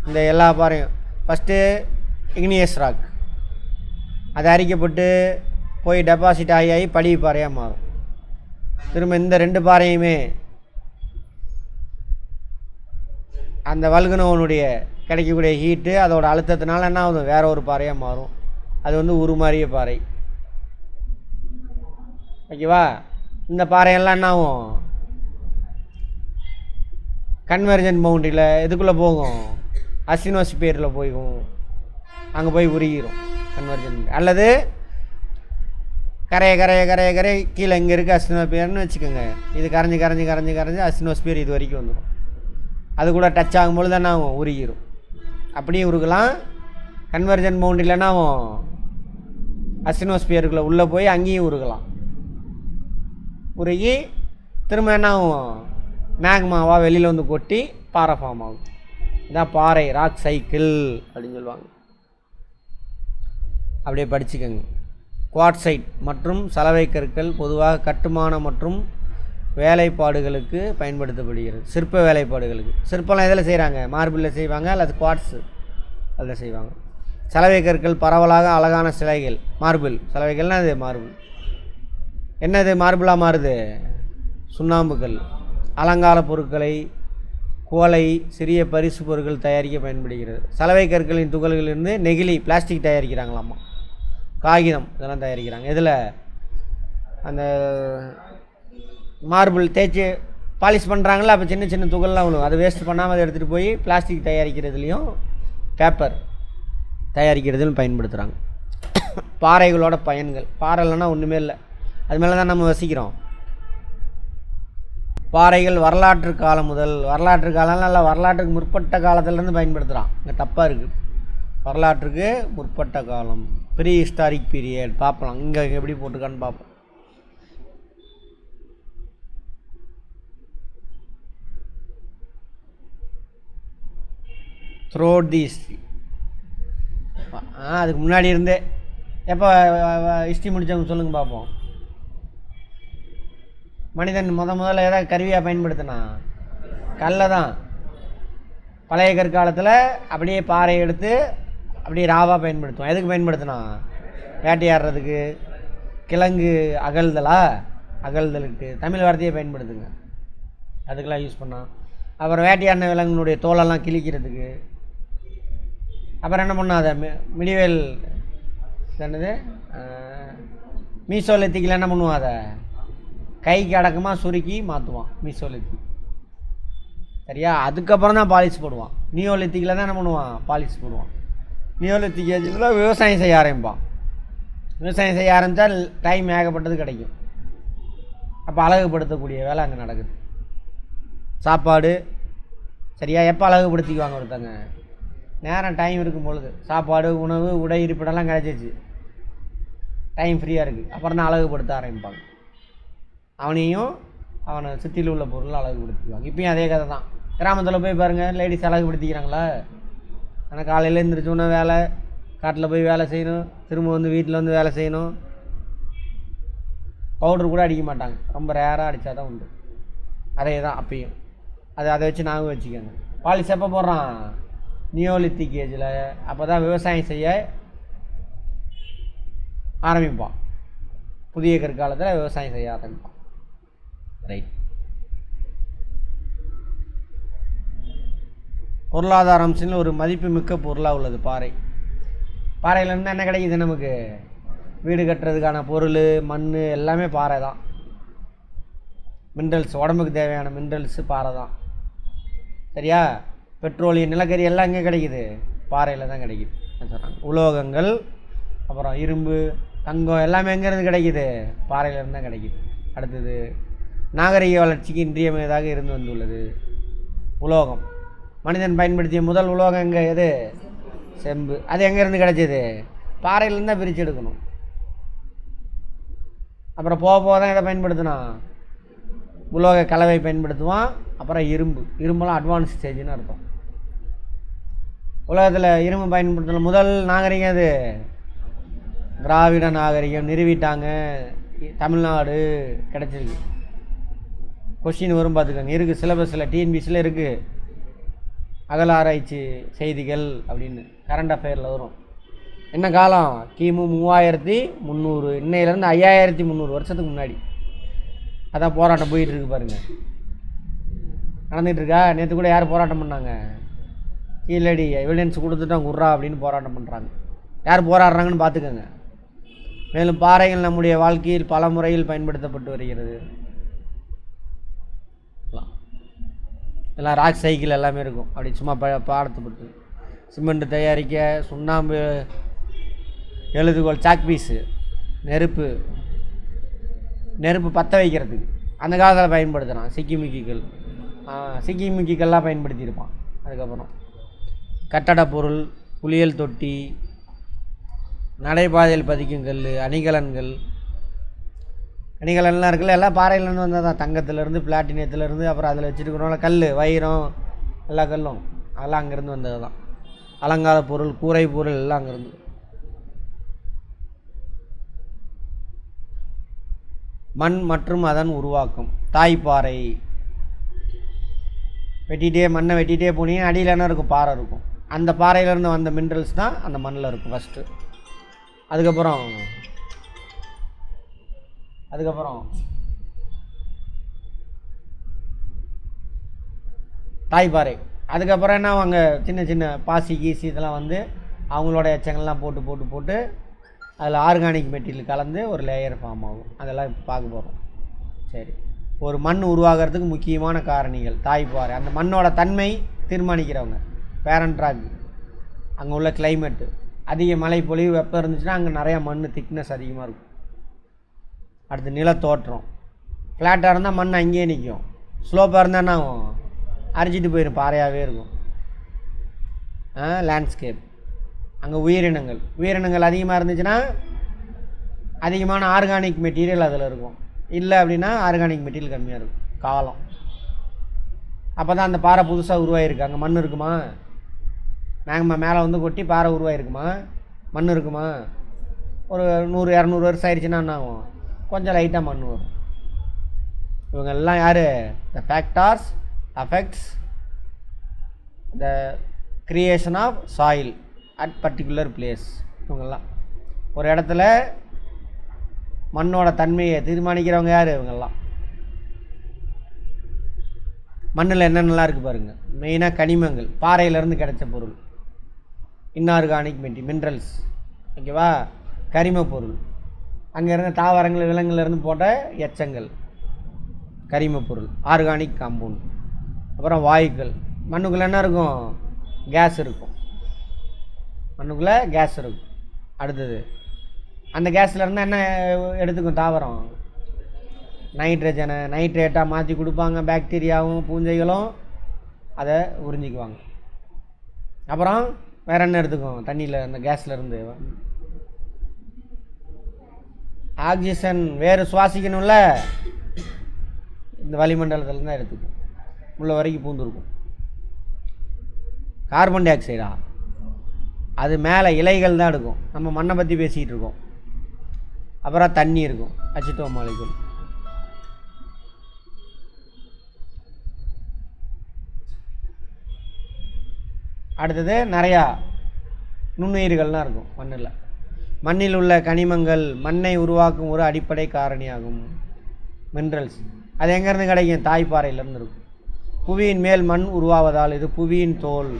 இந்த எல்லா பாறையும் ஃபஸ்ட்டு இக்னியஸ் ராக், அது அரிக்கப்பட்டு போய் டெபாசிட் ஆகி படிவு பாறையாக மாறும். திரும்ப இந்த 2 பாறையுமே அந்த வல்கனோனுடைய கிடைக்கக்கூடிய ஹீட்டு அதோட அழுத்தத்தினால என்ன ஆகுது, வேற ஒரு பாறையாக மாறும். அது வந்து உருமாறிய பாறை. ஓகேவா? இந்த பாறையெல்லாம் என்ன ஆகும், கன்வர்ஜென்ட் பவுண்டரியில் எதுக்குள்ளே போகும், அஸ்டினோஸ்பியரில் போய்க்கும், அங்கே போய் உருகிரும் கன்வர்ஜன். அல்லது கரையை கீழே இங்கே இருக்குது அஸ்டினோஸ்பியர்னு வச்சுக்கோங்க. இது கரைஞ்சி அஸ்டினோஸ்பியர் இது வரைக்கும் வந்துடும். அது கூட டச் ஆகும்போது தானே ஆகும், உருகிரும். அப்படியே உருகலாம். கன்வர்ஜன் பவுண்டரியிலனா ஆகும், அஸ்டினோஸ்பியருக்குள்ளே உள்ளே போய் அங்கேயும் உருகலாம். உருகி திரும்ப என்ன ஆகும், மேக்மாவாக வெளியில் வந்து கொட்டி பாறை ஃபார்ம் ஆகும். இதான் பாறை, ராக் சைக்கிள் அப்படின்னு சொல்லுவாங்க. அப்படியே படிச்சுக்கோங்க. குவார்ட்சைட் மற்றும் சலவை கற்கள் பொதுவாக கட்டுமான மற்றும் வேலைப்பாடுகளுக்கு பயன்படுத்தப்படுகிறது. சிற்ப வேலைப்பாடுகளுக்கு. சிற்பம்லாம் எதில் செய்கிறாங்க? மார்பிளில் செய்வாங்க, அல்லது குவார்ட்ஸு அதில் செய்வாங்க. சலவை கற்கள் பரவலாக அழகான சிலைகள். மார்பிள் சலவைகள்னால் அது மார்பிள். என்னது மார்பிளாக மாறுது? சுண்ணாம்புகள். அலங்கார பொருட்களை, குவளை, சிறிய பரிசு பொருட்கள் தயாரிக்க பயன்படுகிறது. சலவை கற்களின் துகள்களிலிருந்து நெகிழி, பிளாஸ்டிக் தயாரிக்கிறாங்களாம்மா, காகிதம் இதெல்லாம் தயாரிக்கிறாங்க. இதில் அந்த மார்பிள் தேய்ச்சி பாலிஷ் பண்ணுறாங்களா, அப்போ சின்ன சின்ன துகள்லாம் விழுவும். அதை வேஸ்ட் பண்ணாமல் அதை எடுத்துகிட்டு போய் பிளாஸ்டிக் தயாரிக்கிறதுலையும் பேப்பர் தயாரிக்கிறதுலையும் பயன்படுத்துகிறாங்க. பாறைகளோட பயன்கள். பாறை இல்லைன்னா ஒன்றுமே இல்லை, அது மேலே தான் நம்ம வசிக்கிறோம். பாறைகள் வரலாற்று காலம் முதல், வரலாற்று காலம்லாம் இல்லை, வரலாற்றுக்கு முற்பட்ட காலத்துலேருந்து பயன்படுத்துகிறான். இங்கே தப்பாக இருக்குது. வரலாற்றுக்கு முற்பட்ட காலம், ப்ரீ ஹிஸ்டாரிக் பீரியட் பார்க்கலாம். இங்கே எப்படி போட்டிருக்கான்னு பார்ப்போம். த்ரோட் தி ஹிஸ்ட்ரி. அதுக்கு முன்னாடி இருந்தே. எப்போ ஹிஸ்ட்ரி முடித்தவங்க சொல்லுங்க பார்ப்போம். மனிதன் முதல்ல ஏதாவது கருவியாக பயன்படுத்தினா கல்லை தான். பழைய கற்காலத்தில் அப்படியே பாறை எடுத்து அப்படியே ராவாக பயன்படுத்துவோம். எதுக்கு பயன்படுத்தினா? வேட்டையாடுறதுக்கு. கிழங்கு அகழ்தலுக்கு தமிழ் வார்த்தையை பயன்படுத்துங்க, அதுக்கெல்லாம் யூஸ் பண்ணோம். அப்புறம் வேட்டையாடின விலங்குனுடைய தோலெல்லாம் கிழிக்கிறதுக்கு. அப்புறம் என்ன பண்ணோம், அதை மிடிவேல் என்னது மீசோலித்திக்கில் என்ன பண்ணுவோம், அதை கைக்கு அடக்கமாக சுருக்கி மாற்றுவான் மீசோலித்திக். சரியா? அதுக்கப்புறம் தான் பாலிஷ் போடுவான். நியோலித்திக்கில் தான் என்ன பண்ணுவான், பாலிஷ் போடுவான். நியோலித்திக் ஏஜில் தான் விவசாயம் செய்ய ஆரம்பிப்பான். விவசாயம் செய்ய ஆரம்பித்தால் டைம் ஏகப்பட்டது கிடைக்கும். அப்போ அழகுபடுத்தக்கூடிய வேலை அங்கே நடக்குது. சாப்பாடு சரியா எப்போ அழகுபடுத்திக்குவாங்க ஒருத்தங்க? நேரம் டைம் இருக்கும் பொழுது. சாப்பாடு, உணவு, உடை, இருப்பிடெல்லாம் கிடச்சிச்சு, டைம் ஃப்ரீயாக இருக்குது. அப்புறம் தான் அழகுபடுத்த ஆரம்பிப்பாங்க. அவனையும் அவனை சுற்றியில் உள்ள பொருள் அழகுபடுத்திக்குவாங்க. இப்பயும் அதே கதை தான். கிராமத்தில் போய் பாருங்கள், லேடிஸ் அழகுபடுத்திக்கிறாங்களா? ஆனால் காலையில் எழுந்திரிச்சோன்னே வேலை, காட்டில் போய் வேலை செய்யணும், திரும்ப வந்து வீட்டில் வந்து வேலை செய்யணும். பவுட்ரு கூட அடிக்க மாட்டாங்க, ரொம்ப ரேராக அடித்தா தான் உண்டு. அதே தான் அப்பயும். அதை வச்சு நாங்கள் வச்சுக்கோங்க. பாலிஷ் எப்போ போடுறான்? நியோலித்திக் ஏஜில். அப்போ தான் விவசாயம் செய்ய ஆரம்பிப்பான். புதிய கற்காலத்தில் விவசாயம் செய்ய ஆரம்பிப்பான். ரைட். பொருளாதார அம்சத்தில் ஒரு மதிப்பு மிக்க பொருளாக உள்ளது பாறை. பாறையிலேருந்து என்ன கிடைக்குது நமக்கு? வீடு கட்டுறதுக்கான பொருள், மண் எல்லாமே பாறை தான். மினரல்ஸ், உடம்புக்கு தேவையான மினரல்ஸு பாறை தான். சரியா? பெட்ரோலியம், நிலக்கரி எல்லாம் எங்கே கிடைக்குது? பாறையில் தான் கிடைக்குது சொல்கிறாங்க. உலோகங்கள், அப்புறம் இரும்பு, தங்கம் எல்லாமே எங்கேருந்து கிடைக்குது? பாறையிலேருந்து தான் கிடைக்குது. அடுத்தது நாகரிக வளர்ச்சிக்கு இன்றியமையதாக இருந்து வந்துள்ளது உலோகம். மனிதன் பயன்படுத்திய முதல் உலோகம் எங்கே? எது? செம்பு. அது எங்கேருந்து கிடைச்சிது? பாறையிலேருந்து தான் பிரித்து எடுக்கணும். அப்புறம் போக தான் இதை பயன்படுத்தினான், உலோக கலவை பயன்படுத்துவான். அப்புறம் இரும்பெல்லாம் அட்வான்ஸ் ஸ்டேஜ்னு அர்த்தம். உலகத்தில் இரும்பு பயன்படுத்தின முதல் நாகரிகம் அது திராவிட நாகரிகம். நிறுவிட்டாங்க. தமிழ்நாடு கிடச்சிருக்கு. கொஸ்டின் வரும் பார்த்துக்கோங்க. இருக்குது சிலபஸில், டிஎன்பிசியில் இருக்குது. அகல ஆராய்ச்சி செய்திகள் அப்படின்னு கரண்ட் அஃபேரில் வரும். என்ன காலம்? கிமு 3300, இன்னையிலேருந்து 5300 வருஷத்துக்கு முன்னாடி. அதான் போராட்டம் போயிட்டுருக்கு பாருங்கள், நடந்துகிட்ருக்கா. நேற்று கூட யார் போராட்டம் பண்ணாங்க? கீழடி எவிடன்ஸ் கொடுத்துட்டோம் குர்ரா அப்படின்னு போராட்டம் பண்ணுறாங்க. யார் போராடுறாங்கன்னு பார்த்துக்கோங்க. மேலும் பாறைகள் நம்முடைய வாழ்க்கையில் பல முறையில் பயன்படுத்தப்பட்டு வருகிறது. எல்லாம் ராக் சைக்கிள் எல்லாமே இருக்கும். அப்படி சும்மா பாடத்தை பொறுத்து சிமெண்ட் தயாரிக்க, சுண்ணாம்பு, எழுதுகோல், சாக்பீஸு, நெருப்பு பற்ற வைக்கிறதுக்கு அந்த காலத்தில் பயன்படுத்துகிறான். சிக்கிமிக்கிக்கெல்லாம் பயன்படுத்தியிருப்பான். அதுக்கப்புறம் கட்டட பொருள், குளியல் தொட்டி, நடைபாதையில் பதிக்கும் கல், அணிகலன்லாம் இருக்குல்ல, எல்லாம் பாறையிலேருந்து வந்தால் தான். தங்கத்துலேருந்து, பிளாட்டினியத்துலேருந்து, அப்புறம் அதில் வச்சுருக்கிறோம்ல கல், வைரம், எல்லா கல்லும் அதெல்லாம் அங்கேருந்து வந்தது தான். அலங்கார பொருள், கூரை பொருள் எல்லாம் அங்கேருந்து. மண் மற்றும் அதன் உருவாக்கம். தாய்ப்பாறை மண்ணை வெட்டிகிட்டே போனீங்கன்னா அடியில் என்ன இருக்கும்? பாறை இருக்கும். அந்த பாறையிலேருந்து வந்த மினரல்ஸ் தான் அந்த மண்ணில் இருக்கும் ஃபஸ்ட்டு. அதுக்கப்புறம் தாய்ப்பாறை. அதுக்கப்புறம் என்ன, அவங்க சின்ன சின்ன பாசி கீசி இதெல்லாம் வந்து அவங்களோட எச்சங்கள்லாம் போட்டு அதில் ஆர்கானிக் மெட்டீரியல் கலந்து ஒரு லேயர் ஃபார்ம் ஆகும். அதெல்லாம் இப்போ பார்க்க போகிறோம். சரி, ஒரு மண் உருவாகிறதுக்கு முக்கியமான காரணிகள் தாய்ப்பாறை. அந்த மண்ணோட தன்மை தீர்மானிக்கிறவங்க பேரண்ட் ராக். அங்கே உள்ள கிளைமேட்டு, அதிக மழை பொழிவு, வெப்பம் இருந்துச்சுன்னா அங்கே நிறையா மண் திக்னஸ் அதிகமாக இருக்கும். அடுத்து நிலத்தோற்றம். ஃப்ளாட்டாக இருந்தால் மண் அங்கேயே நிற்கும். ஸ்லோப்பாக இருந்தால் என்ன ஆகும்? அரிச்சிட்டு போயிடும், பாறையாகவே இருக்கும். லேண்ட்ஸ்கேப். அங்கே உயிரினங்கள் அதிகமாக இருந்துச்சுன்னா அதிகமான ஆர்கானிக் மெட்டீரியல் அதில் இருக்கும். இல்லை அப்படின்னா ஆர்கானிக் மெட்டீரியல் கம்மியாக இருக்கும். காலம். அப்போ தான் அந்த பாறை புதுசாக உருவாகிருக்கு. அங்கே மண் இருக்குமா? மேங்கம்மா மேலே வந்து கொட்டி பாறை உருவாகிருக்குமா? மண் இருக்குமா? ஒரு 100-200 வருஷம் ஆயிடுச்சுன்னா என்ன ஆகும்? கொஞ்சம் லைட்டாக மண் வரும். இவங்க எல்லாம் யார்? The factors affects the creation of soil at particular place. இவங்கெல்லாம் ஒரு இடத்துல மண்ணோட தன்மையை தீர்மானிக்கிறவங்க யார்? இவங்கெல்லாம். மண்ணில் என்னென்னலாம் இருக்குது பாருங்கள். மெயினாக கனிமங்கள், பாறையிலேருந்து கிடைச்ச பொருள், இன்ஆர்கானிக் மினரல்ஸ், ஓகேவா? கரிம பொருள், அங்கேருந்து தாவரங்கள், விலங்குலேருந்து போட்ட எச்சங்கள், கரிம பொருள், ஆர்கானிக் காம்பவுண்ட். அப்புறம் வாயுக்கள். மண்ணுக்குள்ளே என்ன இருக்கும்? கேஸ் இருக்கும். மண்ணுக்குள்ளே கேஸ் இருக்கும். அடுத்தது அந்த கேஸ்லேருந்து என்ன எடுத்துக்கும் தாவரம்? நைட்ரஜனை நைட்ரேட்டாக மாற்றி கொடுப்பாங்க. பாக்டீரியாவும் பூஞ்சைகளும் அதை உறிஞ்சிக்குவாங்க. அப்புறம் வேறு என்ன எடுத்துக்கும்? தண்ணியில் அந்த கேஸ்லேருந்து ஆக்சிஜன். வேறு சுவாசிக்கணும்ல, இந்த வளிமண்டலத்தில் தான் எடுத்துக்கும். உள்ள வரைக்கும் பூந்துருக்கும். Carbon tie ஆக்சைடா? அது மேலே இலைகள் தான் எடுக்கும். நம்ம மண்ணை பற்றி பேசிக்கிட்டு இருக்கோம். அப்புறம் தண்ணி இருக்கும், அசிட்டோ மாலிகுல். அடுத்தது நிறையா நுண்ணுயிர்கள்லாம் இருக்கும் மண்ணில். மண்ணில் உள்ள கனிமங்கள் மண்ணை உருவாக்கும் ஒரு அடிப்படை காரணியாகும். மினரல்ஸ் அது எங்கேருந்து கிடைக்கும்? தாய்ப்பாறையிலேருந்து இருக்கும். புவியின் மேல் மண் உருவாவதால் இது புவியின் தோல்.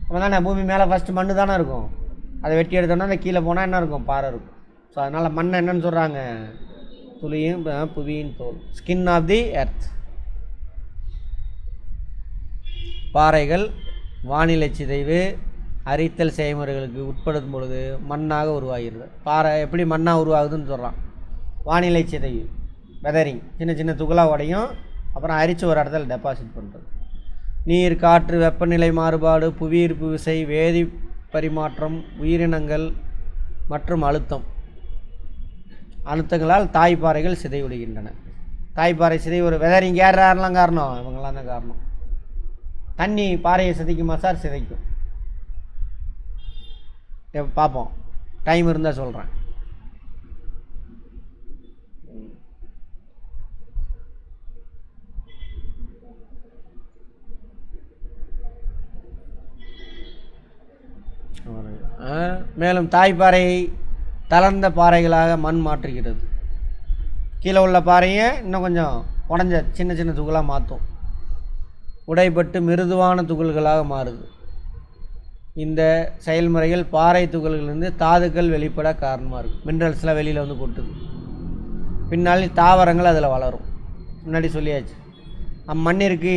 அப்போ தானே பூமி மேலே ஃபஸ்ட்டு மண் தானே இருக்கும். அதை வெட்டி எடுத்தோம்னா அந்த கீழே போனால் என்ன இருக்கும்? பாறை இருக்கும். ஸோ அதனால் மண்ணை என்னன்னு சொல்கிறாங்க? துளியும் புவியின் தோல், ஸ்கின் ஆஃப் தி எர்த். பாறைகள் வானிலை சிதைவு, அரித்தல் செயல்முறைகளுக்கு உட்படுத்தும் பொழுது மண்ணாக உருவாகிறது. பாறை எப்படி மண்ணாக உருவாகுதுன்னு சொல்கிறான். வானிலை சிதைவு, வெதரிங், சின்ன சின்ன துகளாக உடையும், அப்புறம் அரித்து ஒரு இடத்துல டெபாசிட் பண்ணுறது. நீர், காற்று, வெப்பநிலை மாறுபாடு, புவியீர்ப்பு விசை, வேதி பரிமாற்றம், உயிரினங்கள் மற்றும் அழுத்தங்களால் தாய்ப்பாறைகள் சிதைவிடுகின்றன. தாய்ப்பாறை சிதைவு ஒரு வெதரிங் யாரெல்லாம் காரணம்? இவங்களாம் தான் காரணம். தண்ணி பாறையை சிதைக்குமா சார்? சிதைக்கும். பார்ப்போம், டைம் இருந்தால் சொல்கிறேன். மேலும் தாய்ப்பாறையை தளர்ந்த பாறைகளாக மண் மாற்றுகிறது. கீழே உள்ள பாறையை இன்னும் கொஞ்சம் உடஞ்ச சின்ன சின்ன துகளாக மாற்றும். உடைப்பட்டு மிருதுவான துகள்களாக மாறுது. இந்த செயல்முறைகள் பாறை துகள்களிலிருந்து தாதுக்கள் வெளிப்பட காரணமாக இருக்குது. மினரல்ஸ்லாம் வெளியில் வந்து கொட்டுது. பின்னால் தாவரங்கள் அதில் வளரும். முன்னாடி சொல்லியாச்சு. மண்ணிற்கு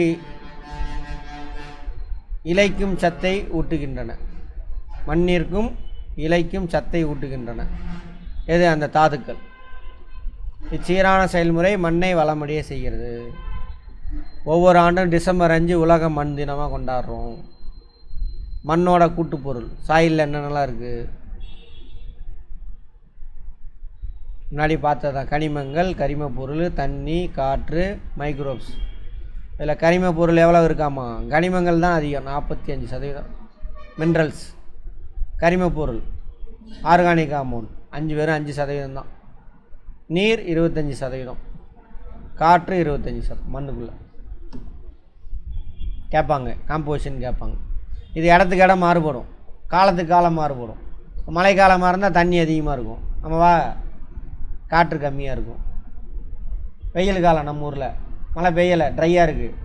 இலைக்கும் சத்தை ஊட்டுகின்றன. மண்ணிற்கும் இலைக்கும் சத்தை ஊட்டுகின்றன. எது? அந்த தாதுக்கள். இச்சீரான செயல்முறை மண்ணை வளமடைய செய்கிறது. ஒவ்வொரு ஆண்டும் டிசம்பர் 5 உலக மண் தினமாக கொண்டாடுறோம். மண்ணோட கூட்டுப்பொருள் சாயிலில் என்னென்னலாம் இருக்குது முன்னாடி பார்த்ததான். கனிமங்கள், கரிம பொருள், தண்ணி, காற்று, மைக்ரோப்ஸ். இதில் கரிம பொருள் எவ்வளோ இருக்காமா? கனிமங்கள் தான் அதிகம், 45%. மினரல்ஸ், கரிம பொருள், ஆர்கானிக் காம்பவுண்ட் 5% தான். நீர் 25%, காற்று 25%. மண்ணுக்குள்ளே கேட்பாங்க, காம்போசிஷன் கேட்பாங்க. இது இடத்துக்கு இடம் மாறுபடும், காலத்துக்கு காலம் மாறுபடும். மழை காலமாக இருந்தால் தண்ணி அதிகமாக இருக்கும், ஆமாவா? காற்று கம்மியாக இருக்கும். வெயில் காலம் நம்ம ஊரில் மழை பெய்யலை, ட்ரையாக இருக்குது,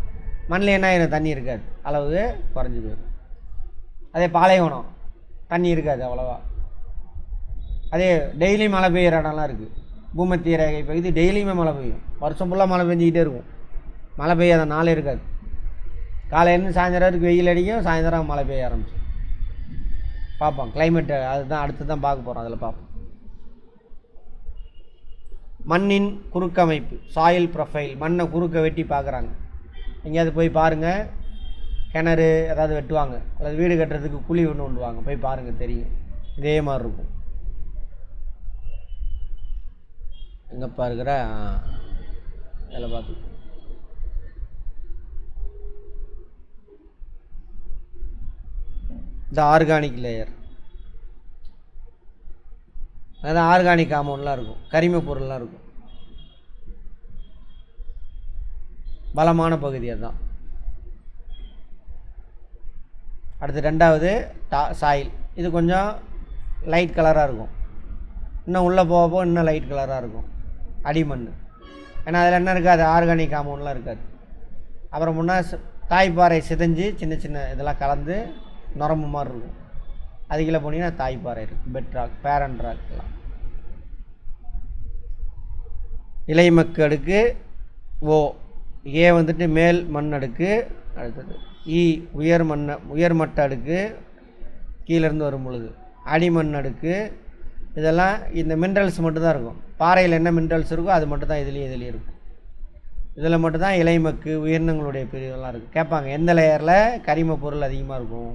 மண்ணில் என்ன ஆயிரும்? தண்ணி இருக்காது, அளவு குறைஞ்சி போயிடும். அதே பாலைவனம் தண்ணி இருக்காது அவ்வளோவா. அதே டெய்லி மழை பெய்கிற இடம்லாம் இருக்குது. பூமத்திய ரேகை பகுதி டெய்லியுமே மழை பெய்யும், வருஷம் ஃபுல்லாக மழை பெஞ்சிக்கிட்டே இருக்கும். மழை பெய்யாத நாளே இருக்காது. காலையிலேருந்து சாயந்தரத்துக்கு வெயில் அடிக்கும், சாயந்தரம் மழை பெய்ய ஆரம்பிச்சு. பார்ப்போம் கிளைமேட்டு, அதுதான் அடுத்து தான் பார்க்க போகிறோம். அதில் பார்ப்போம். மண்ணின் குறுக்கமைப்பு, சாயில் ப்ரொஃபைல். மண்ணை குறுக்க வெட்டி பார்க்குறாங்க. எங்கேயாவது போய் பாருங்கள், கிணறு ஏதாவது வெட்டுவாங்க, அல்லது வீடு கட்டுறதுக்கு குழி ஒன்று உண்டுவாங்க, போய் பாருங்கள், தெரியும். இதே மாதிரி இருக்கும். எங்கப்பா இருக்கிற அதில் பார்த்து இந்த ஆர்கானிக் லேயர், அதாவது ஆர்கானிக் காம்பவுண்ட்லாம் இருக்கும், கரிம பொருள்லாம் இருக்கும். பலமான பகுதி அதுதான். அடுத்து 2வது சாயில். இது கொஞ்சம் லைட் கலராக இருக்கும், இன்னும் உள்ளே போக இன்னும் லைட் கலராக இருக்கும். அடிமண், ஏன்னா அதில் என்ன இருக்காது? ஆர்கானிக் காம்பவுண்ட்லாம் இருக்காது. அப்புறம் முன்னாடி தாய்ப்பாறை சிதைஞ்சு சின்ன சின்ன இதெல்லாம் கலந்து நரம்பு மாதிரி இருக்கும். அதுக்குள்ளே போனீங்கன்னா தாய்ப்பாறை இருக்குது, பெட் ராக், பேரண்ட் ராக்லாம். இலைமக்கு அடுக்கு ஓ. ஏ வந்துட்டு மேல் மண் அடுக்கு. அடுத்தது இ உயர்மட்ட அடுக்கு, கீழேருந்து வரும் பொழுது அடிமண் அடுக்கு. இதெல்லாம் இந்த மினரல்ஸ் மட்டும்தான் இருக்கும். பாறையில் என்ன மினரல்ஸ் இருக்கோ அது மட்டும்தான் இதுலேயும் இருக்கும். இதில் மட்டும்தான் இலைமக்கு உயிரினங்களுடைய பிரிவுலாம் இருக்குது. கேட்பாங்க, எந்த லேயரில் கரிம பொருள் அதிகமாக இருக்கும்?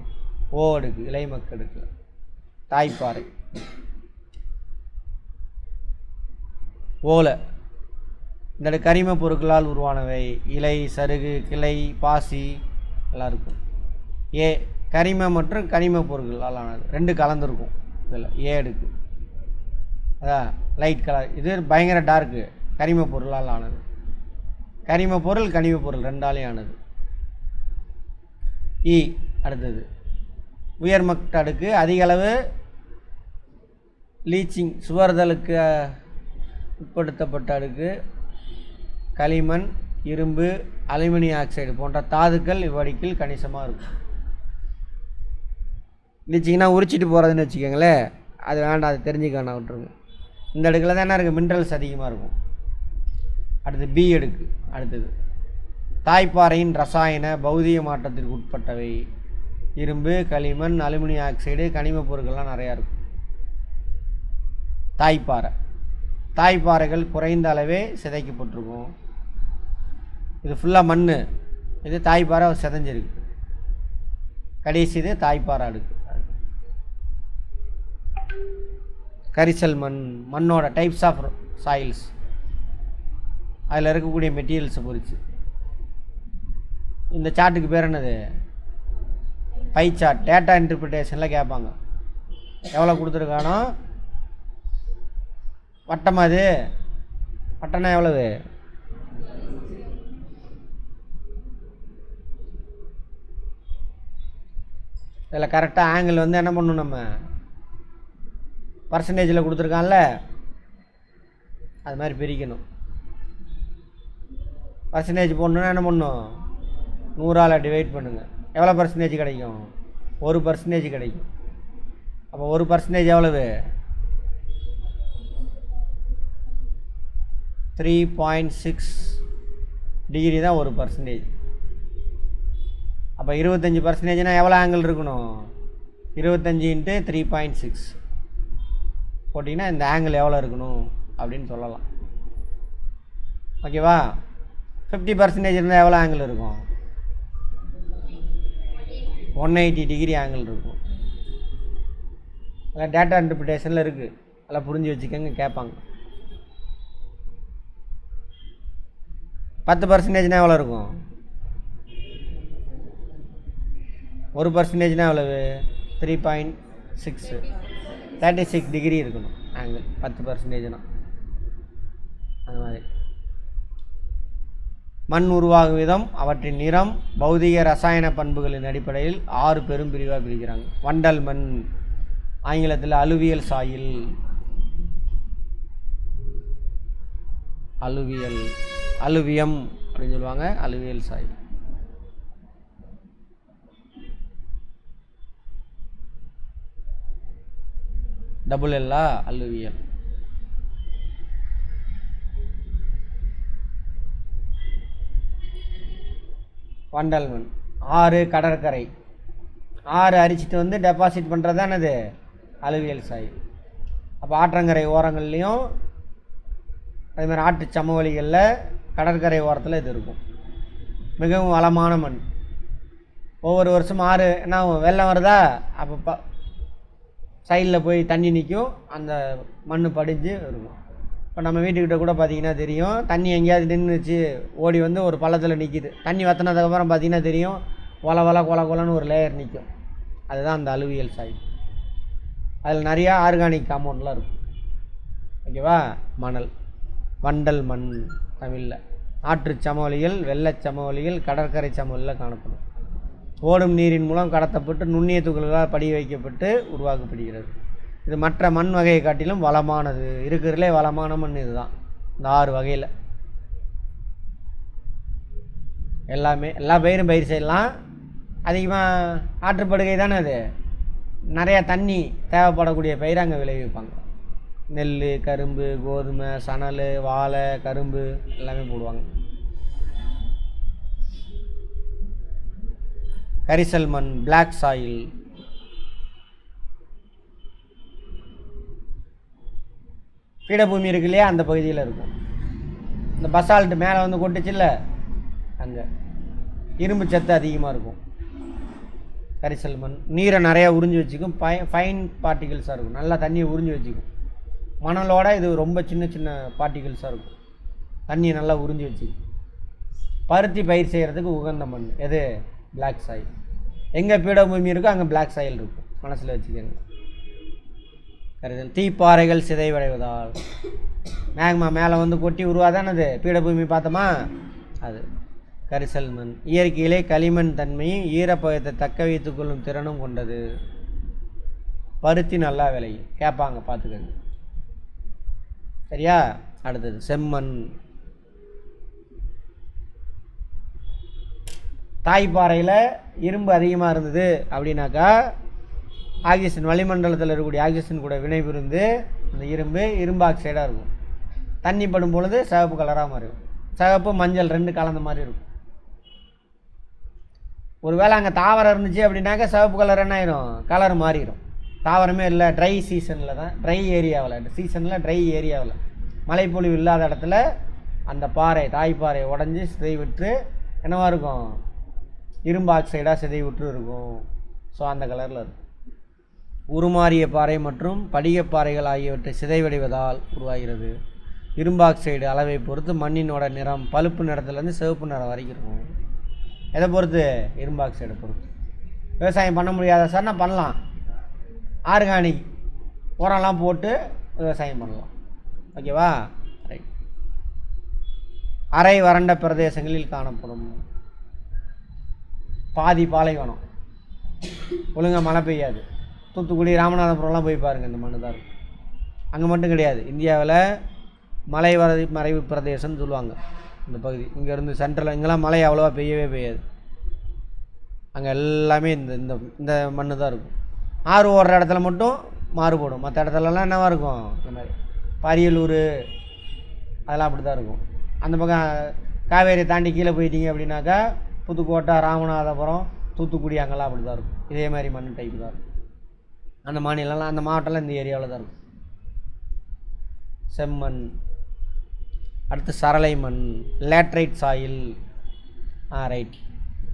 ஓ அடுக்கு, இலைமக்கு அடுக்கு, தாய்ப்பாறை. ஓலை, இந்த கரிம பொருட்களால் உருவானவை. இலை, சருகு, கிளை, பாசி எல்லாம் இருக்கும். ஏ கரிம மற்றும் கனிம பொருட்களால் ஆனது, 2 கலந்துருக்கும் இதில். ஏ அடுக்கு அதான் லைட் கலர். இது பயங்கர டார்க்கு, கரிம பொருளால் ஆனது. கரிம பொருள், கனிம பொருள் 2ஆலையும் ஆனது. இ அடுத்தது உயர்மட்ட அடுக்கு, அதிக அளவு லீச்சிங், சுவர்தலுக்கு உட்படுத்தப்பட்ட அடுக்கு. களிமண், இரும்பு, அலுமினியம் ஆக்சைடு போன்ற தாதுக்கள் இவ்வடிக்கில் கணிசமாக இருக்கும். லீச்சிங்னா உரிச்சிட்டு போகிறதுன்னு வச்சுக்கோங்களேன், அது வேண்டாம், அது தெரிஞ்சுக்க நான் விட்டுருங்க. இந்த அடுக்கில் தான் என்ன இருக்குது? மினரல்ஸ் அதிகமாக இருக்கும். அடுத்து பி அடுக்கு. அடுத்தது தாய்ப்பாறையின் ரசாயன பௌதிக மாற்றத்திற்கு உட்பட்டவை. இரும்பு, களிமண், அலுமினியம் ஆக்சைடு, கனிம பொருட்கள்லாம் நிறையா இருக்கும். தாய்ப்பாறை, தாய்ப்பாறைகள் குறைந்த அளவே சிதைக்கப்பட்டிருக்கும். இது ஃபுல்லாக மண், இது தாய்ப்பாறை சிதைஞ்சிருக்கு. கடைசி இது தாய்ப்பாறை அடுக்கு. கரிசல் மண், மண்ணோட டைப்ஸ் ஆஃப் சாயில்ஸ், அதில் இருக்கக்கூடிய மெட்டீரியல்ஸை பொறிச்சு. இந்த சார்ட்டுக்கு பேர் என்னது? Pie chart. டேட்டா இன்டர்பிரிட்டேஷனில் கேட்பாங்க. எவ்வளோ கொடுத்துருக்கானோ வட்டமாக, அது வட்டம்னா எவ்வளவு? இதில் கரெக்டாக ஆங்கிள் வந்து என்ன பண்ணணும்? நம்ம பர்சன்டேஜில் கொடுத்துருக்கான்ல, அது மாதிரி பிரிக்கணும். பர்சன்டேஜ் போடணுன்னா என்ன பண்ணணும்? 100ஆல் டிவைட் பண்ணுங்கள். எவ்வளோ பர்சன்டேஜ் கிடைக்கும்? 1% கிடைக்கும். அப்போ 1% எவ்வளவு? 3.6 டிகிரி தான் 1%. அப்போ அப்போ 25% எவ்வளோ ஆங்கிள் இருக்கணும்? 25 × 3.6 போட்டிங்கன்னா இந்த ஆங்கிள் எவ்வளோ இருக்கணும் அப்படின்னு சொல்லலாம். ஓகேவா? 50% இருந்தால் எவ்வளோ ஆங்கிள் இருக்கும்? 180 டிகிரி ஆங்கிள் இருக்கும். அதில் டேட்டா இன்டர்பிரிட்டேஷனில் இருக்குது, அதெல்லாம் புரிஞ்சு வச்சுக்கோங்க, கேட்பாங்க. 10% எவ்வளோ இருக்கும்? 1% எவ்வளவு? 3.6 36 டிகிரி இருக்கணும் ஆங்கிள் 10%. அது மாதிரி மண் உருவாகும் விதம், அவற்றின் நிறம், பௌதிக ரசாயன பண்புகளின் அடிப்படையில் 6 பெரும் பிரிவாக பிரிக்கிறாங்க. வண்டல் மண், ஆங்கிலத்தில் அலுவியல் சாயில், அலுவியம் அப்படின்னு சொல்லுவாங்க, அலுவியல் சாயில். டபுள் எல்லா அலுவியல். வண்டல் மண். 6 கடற்கரை, 6 அரிச்சிட்டு வந்து டெபாசிட் பண்ணுறது தான் என்னது? Alluvial soil. அப்போ ஆற்றங்கரை ஓரங்கள்லேயும் அதேமாதிரி ஆற்று சமவெளிகளில் கடற்கரை ஓரத்தில் இது இருக்கும். மிகவும் வளமான மண். ஒவ்வொரு வருஷம் 6 என்ன வெள்ளம் வருதா, அப்போ சைடில் போய் தண்ணி நிற்கும், அந்த மண் படிஞ்சு இருக்கும். இப்போ நம்ம வீட்டுக்கிட்ட கூட பார்த்திங்கன்னா தெரியும், தண்ணி எங்கேயாவது நின்றுச்சு ஓடி வந்து ஒரு பள்ளத்தில் நிற்கிது, தண்ணி வற்றினதுக்கப்புறம் பார்த்திங்கன்னா தெரியும் கொலன்னு ஒரு லேயர் நிற்கும். அதுதான் அந்த அலுவியல் சாயில். அதில் நிறையா ஆர்கானிக் காம்பவுண்ட்லாம் இருக்கும். ஓகேவா? மணல், வண்டல் மண் தமிழில். ஆற்று சமவெளிகள், வெள்ளச் சமவெளிகள், கடற்கரை சமவெளியில் காணப்படும். ஓடும் நீரின் மூலம் கடத்தப்பட்டு நுண்ணிய துகள்களால் படிய வைக்கப்பட்டு உருவாக்கப்படுகிறது. இது மற்ற மண் வகையை காட்டிலும் வளமானது. இருக்கிறதுலே வளமான மண் இதுதான். இந்த 6 வகையில் எல்லாமே எல்லா பயிரும் பயிர் செய்யலாம். அதிகமாக ஆற்றுப்படுகை தானே அது, நிறையா தண்ணி தேவைப்படக்கூடிய பயிர் அங்கே விளைவிப்பாங்க. நெல், கரும்பு, கோதுமை, சணல், வாழை, கரும்பு எல்லாமே போடுவாங்க. கரிசல் மண், பிளாக் சாயில். பீடபூமி இருக்கு இல்லையா, அந்த பகுதியில் இருக்கும். இந்த பசால்ட்டு மேலே வந்து கொட்டுச்சுல்ல, அங்கே இரும்பு சத்து அதிகமாக இருக்கும். கரிசல் மண் நீரை நிறையா உறிஞ்சி வச்சுக்கும், ஃபைன் பார்ட்டிகிள்ஸாக இருக்கும், நல்லா தண்ணியை உறிஞ்சி வச்சுக்கும். மணலோட இது ரொம்ப சின்ன சின்ன பார்ட்டிகிள்ஸாக இருக்கும், தண்ணியை நல்லா உறிஞ்சி வச்சுக்கும். பருத்தி பயிர் செய்கிறதுக்கு உகந்த மண் எது? Black soil. எங்கே பீடபூமி இருக்கோ அங்கே பிளாக் சாயில் இருக்கும், மனசில் வச்சுக்கோங்க. கரிசல். தீப்பாறைகள் சிதைவடைவதால் மேக்மா மேலே வந்து கொட்டி உருவாதானது பீடபூமி பார்த்தோமா, அது கரிசல் மண். இயற்கையிலே களிமண் தன்மையும் ஈரப்பதத்தை தக்க வைத்துக் கொள்ளும் திறனும் கொண்டது. பருத்தி நல்லா விளையும், கேட்பாங்க, பார்த்துக்கங்க. சரியா? அடுத்தது செம்மண். தாய்ப்பாறையில் இரும்பு அதிகமாக இருந்தது அப்படின்னாக்கா ஆக்சிஜன், வளிமண்டலத்தில் இருக்கக்கூடிய ஆக்சிஜன் கூட வினைபுரிந்து அந்த இரும்பு ஆக்சைடாக இருக்கும். தண்ணி படும் பொழுது சிவப்பு கலராக மாறிடும். சிவப்பு மஞ்சள் 2 கலந்த மாதிரி இருக்கும். ஒருவேளை அங்கே தாவரம் இருந்துச்சு அப்படின்னாக்கா சிவப்பு கலர் என்ன ஆயிரும்? கலர் மாறிடும். தாவரமே இல்லை, ட்ரை சீசனில் தான், ட்ரை ஏரியாவில், சீசனில் ட்ரை ஏரியாவில் மழைப்பொழிவு இல்லாத இடத்துல அந்த பாறை, தாய்ப்பாறை உடஞ்சி சிதைவிட்டு என்னவாக இருக்கும்? இரும்பு ஆக்சைடாக சிதைவிட்டு இருக்கும். ஸோ அந்த கலரில் இருக்கும். உருமாறிய பாறை மற்றும் படிகப்பாறைகள் ஆகியவற்றை சிதைவடைவதால் உருவாகிறது. இரும்பு ஆக்சைடு அளவை பொறுத்து மண்ணினோட நிறம் பழுப்பு நிறத்துலேருந்து சிவப்பு நிறம் வரைக்கும் இருக்கும். எதை பொறுத்து? இரும்பு ஆக்சைடை பொறுத்து. விவசாயம் பண்ண முடியாத சார் நான் பண்ணலாம், ஆர்கானிக் உரம்லாம் போட்டு விவசாயம் பண்ணலாம். ஓகேவா? ரைட். அரை வறண்ட பிரதேசங்களில் காணப்படும். பாதி பாலைவனம், ஒழுங்காக மழை பெய்யாது. தூத்துக்குடி, ராமநாதபுரம்லாம் போய் பாருங்கள், இந்த மண்ணு தான் இருக்கும். அங்கே மட்டும் கிடையாது, இந்தியாவில் மறைவு பிரதேசம்னு சொல்லுவாங்க இந்த பகுதி. இங்கேருந்து சென்ட்ரல் இங்கெல்லாம் மழை அவ்வளோவா பெய்யவே பெய்யாது. அங்கே எல்லாமே இந்த இந்த இந்த மண்ணு தான் இருக்கும். ஆறு ஓடுற இடத்துல மட்டும் மாறுபடும், மற்ற இடத்துலலாம் என்னவாக இருக்கும்? இந்த மாதிரி பரியலூர் அதெல்லாம் அப்படி தான் இருக்கும். அந்த பக்கம் காவேரி தாண்டி கீழே போயிட்டீங்க அப்படின்னாக்கா புதுக்கோட்டை, ராமநாதபுரம், தூத்துக்குடி அங்கெல்லாம் அப்படி தான் இருக்கும். இதே மாதிரி மண் டைப் தான் இருக்கும். அந்த மாநிலம்லாம் அந்த மாவட்டம்லாம் இந்த ஏரியாவில் தான் இருக்கும். செம்மண். அடுத்து சரளை மண், லேட்ரைட் சாயில். ரைட்.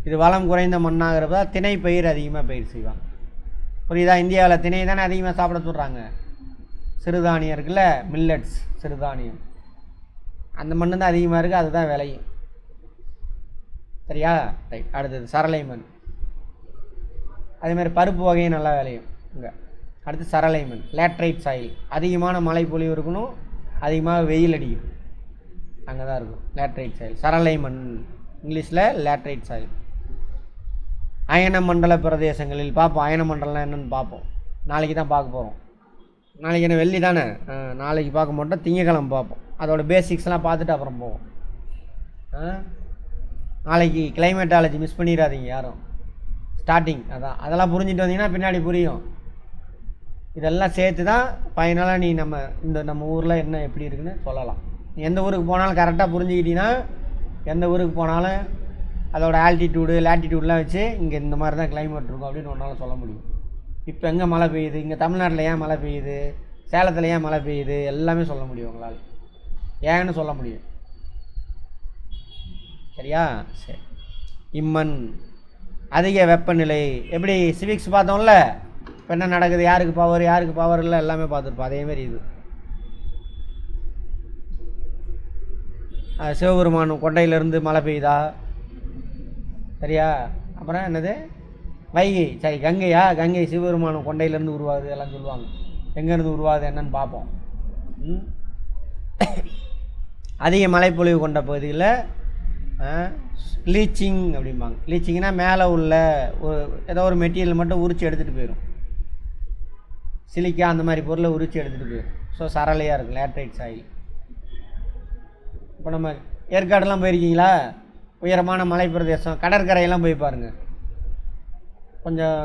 இது வளம் குறைந்த மண்ணாகிறப்ப திணை பயிர் அதிகமாக பயிர் செய்வாங்க. புரியுதா? இந்தியாவில் திணை தானே அதிகமாக சாப்பிட சொல்கிறாங்க. சிறுதானியம் இருக்குல்ல, மில்லட்ஸ் சிறுதானியம், அந்த மண் தான் அதிகமாக இருக்குது, அதுதான் விளையும். சரியா? ரைட். அடுத்தது சரளை மண். அதேமாதிரி பருப்பு வகையும் நல்லா விளையும் இங்கே. அடுத்து சரளை மண், லேட்ரைட் சாயில். அதிகமான மழை பொழிவு இருக்கணும், அதிகமாக வெயில் அடிக்கும், அங்கே தான் இருக்கும் லேட்ரைட் சாயில். சரளை மண் இங்கிலீஷில் லேட்ரைட் சாயில். அயன மண்டல பிரதேசங்களில் பார்ப்போம். அயன மண்டலம் என்னென்னு பார்ப்போம். நாளைக்கு தான் பார்க்க போகிறோம். நாளைக்கு என்ன வெள்ளி தானே? நாளைக்கு பார்க்க மாட்டோம், திங்கக்கிழமை பார்ப்போம். அதோட பேசிக்ஸ்லாம் பார்த்துட்டு அப்புறம் போவோம். நாளைக்கு கிளைமேட்டாலஜி மிஸ் பண்ணிடாதீங்க யாரும். ஸ்டார்டிங் அதான், அதெல்லாம் புரிஞ்சுட்டு வந்தீங்கன்னா பின்னாடி புரியும். இதெல்லாம் சேர்த்து தான் ஃபைனலாக நீ நம்ம ஊரில் என்ன எப்படி இருக்குன்னு சொல்லலாம். நீ எந்த ஊருக்கு போனாலும் கரெக்டாக புரிஞ்சுக்கிட்டீங்கன்னா எந்த ஊருக்கு போனாலும் அதோட ஆல்டிடியூடு லேட்டிடியூட்லாம் வச்சு இங்கே இந்த மாதிரி தான் கிளைமேட் இருக்கும் அப்படின்னு ஒன்றால் சொல்ல முடியும். இப்போ எங்கே மழை பெய்யுது, இங்கே தமிழ்நாட்டில் ஏன் மழை பெய்யுது, சேலத்தில் ஏன் மழை பெய்யுது, எல்லாமே சொல்ல முடியும் உங்களால். ஏன்னு சொல்ல முடியும். சரியா? சரி. இம்மண் அதிக வெப்பநிலை. எப்படி சிவிக்ஸ் பார்த்தோம்ல, இப்போ என்ன நடக்குது, யாருக்கு பவர் இல்லை எல்லாமே பார்த்துருப்போம். அதேமாரி இது சிவபெருமான் கொண்டையிலேருந்து மழை பெய்யுதா? சரியா? அப்புறம் என்னது, வைகை, சரி கங்கையா, கங்கை சிவபெருமான் கொண்டையிலேருந்து உருவாகுது எல்லாம் சொல்லுவாங்க. எங்கேருந்து உருவாகுது என்னன்னு பார்ப்போம். அதிக மழைப்பொழிவு கொண்ட பகுதியில் லீச்சிங் அப்படிம்பாங்க. லீச்சிங்னா மேலே உள்ள ஏதோ ஒரு மெட்டீரியல் மட்டும் உரித்து எடுத்துகிட்டு போயிடும். சிலிக்கா அந்த மாதிரி பொருளை உரித்து எடுத்துகிட்டு போயிடும். ஸோ சரளையாக இருக்கும், லேட்ரைட் சாயில். இப்போ நம்ம ஏற்காடுலாம் போயிருக்கீங்களா? உயரமான மலை பிரதேசம், கடற்கரையெல்லாம் போய் பாருங்கள். கொஞ்சம்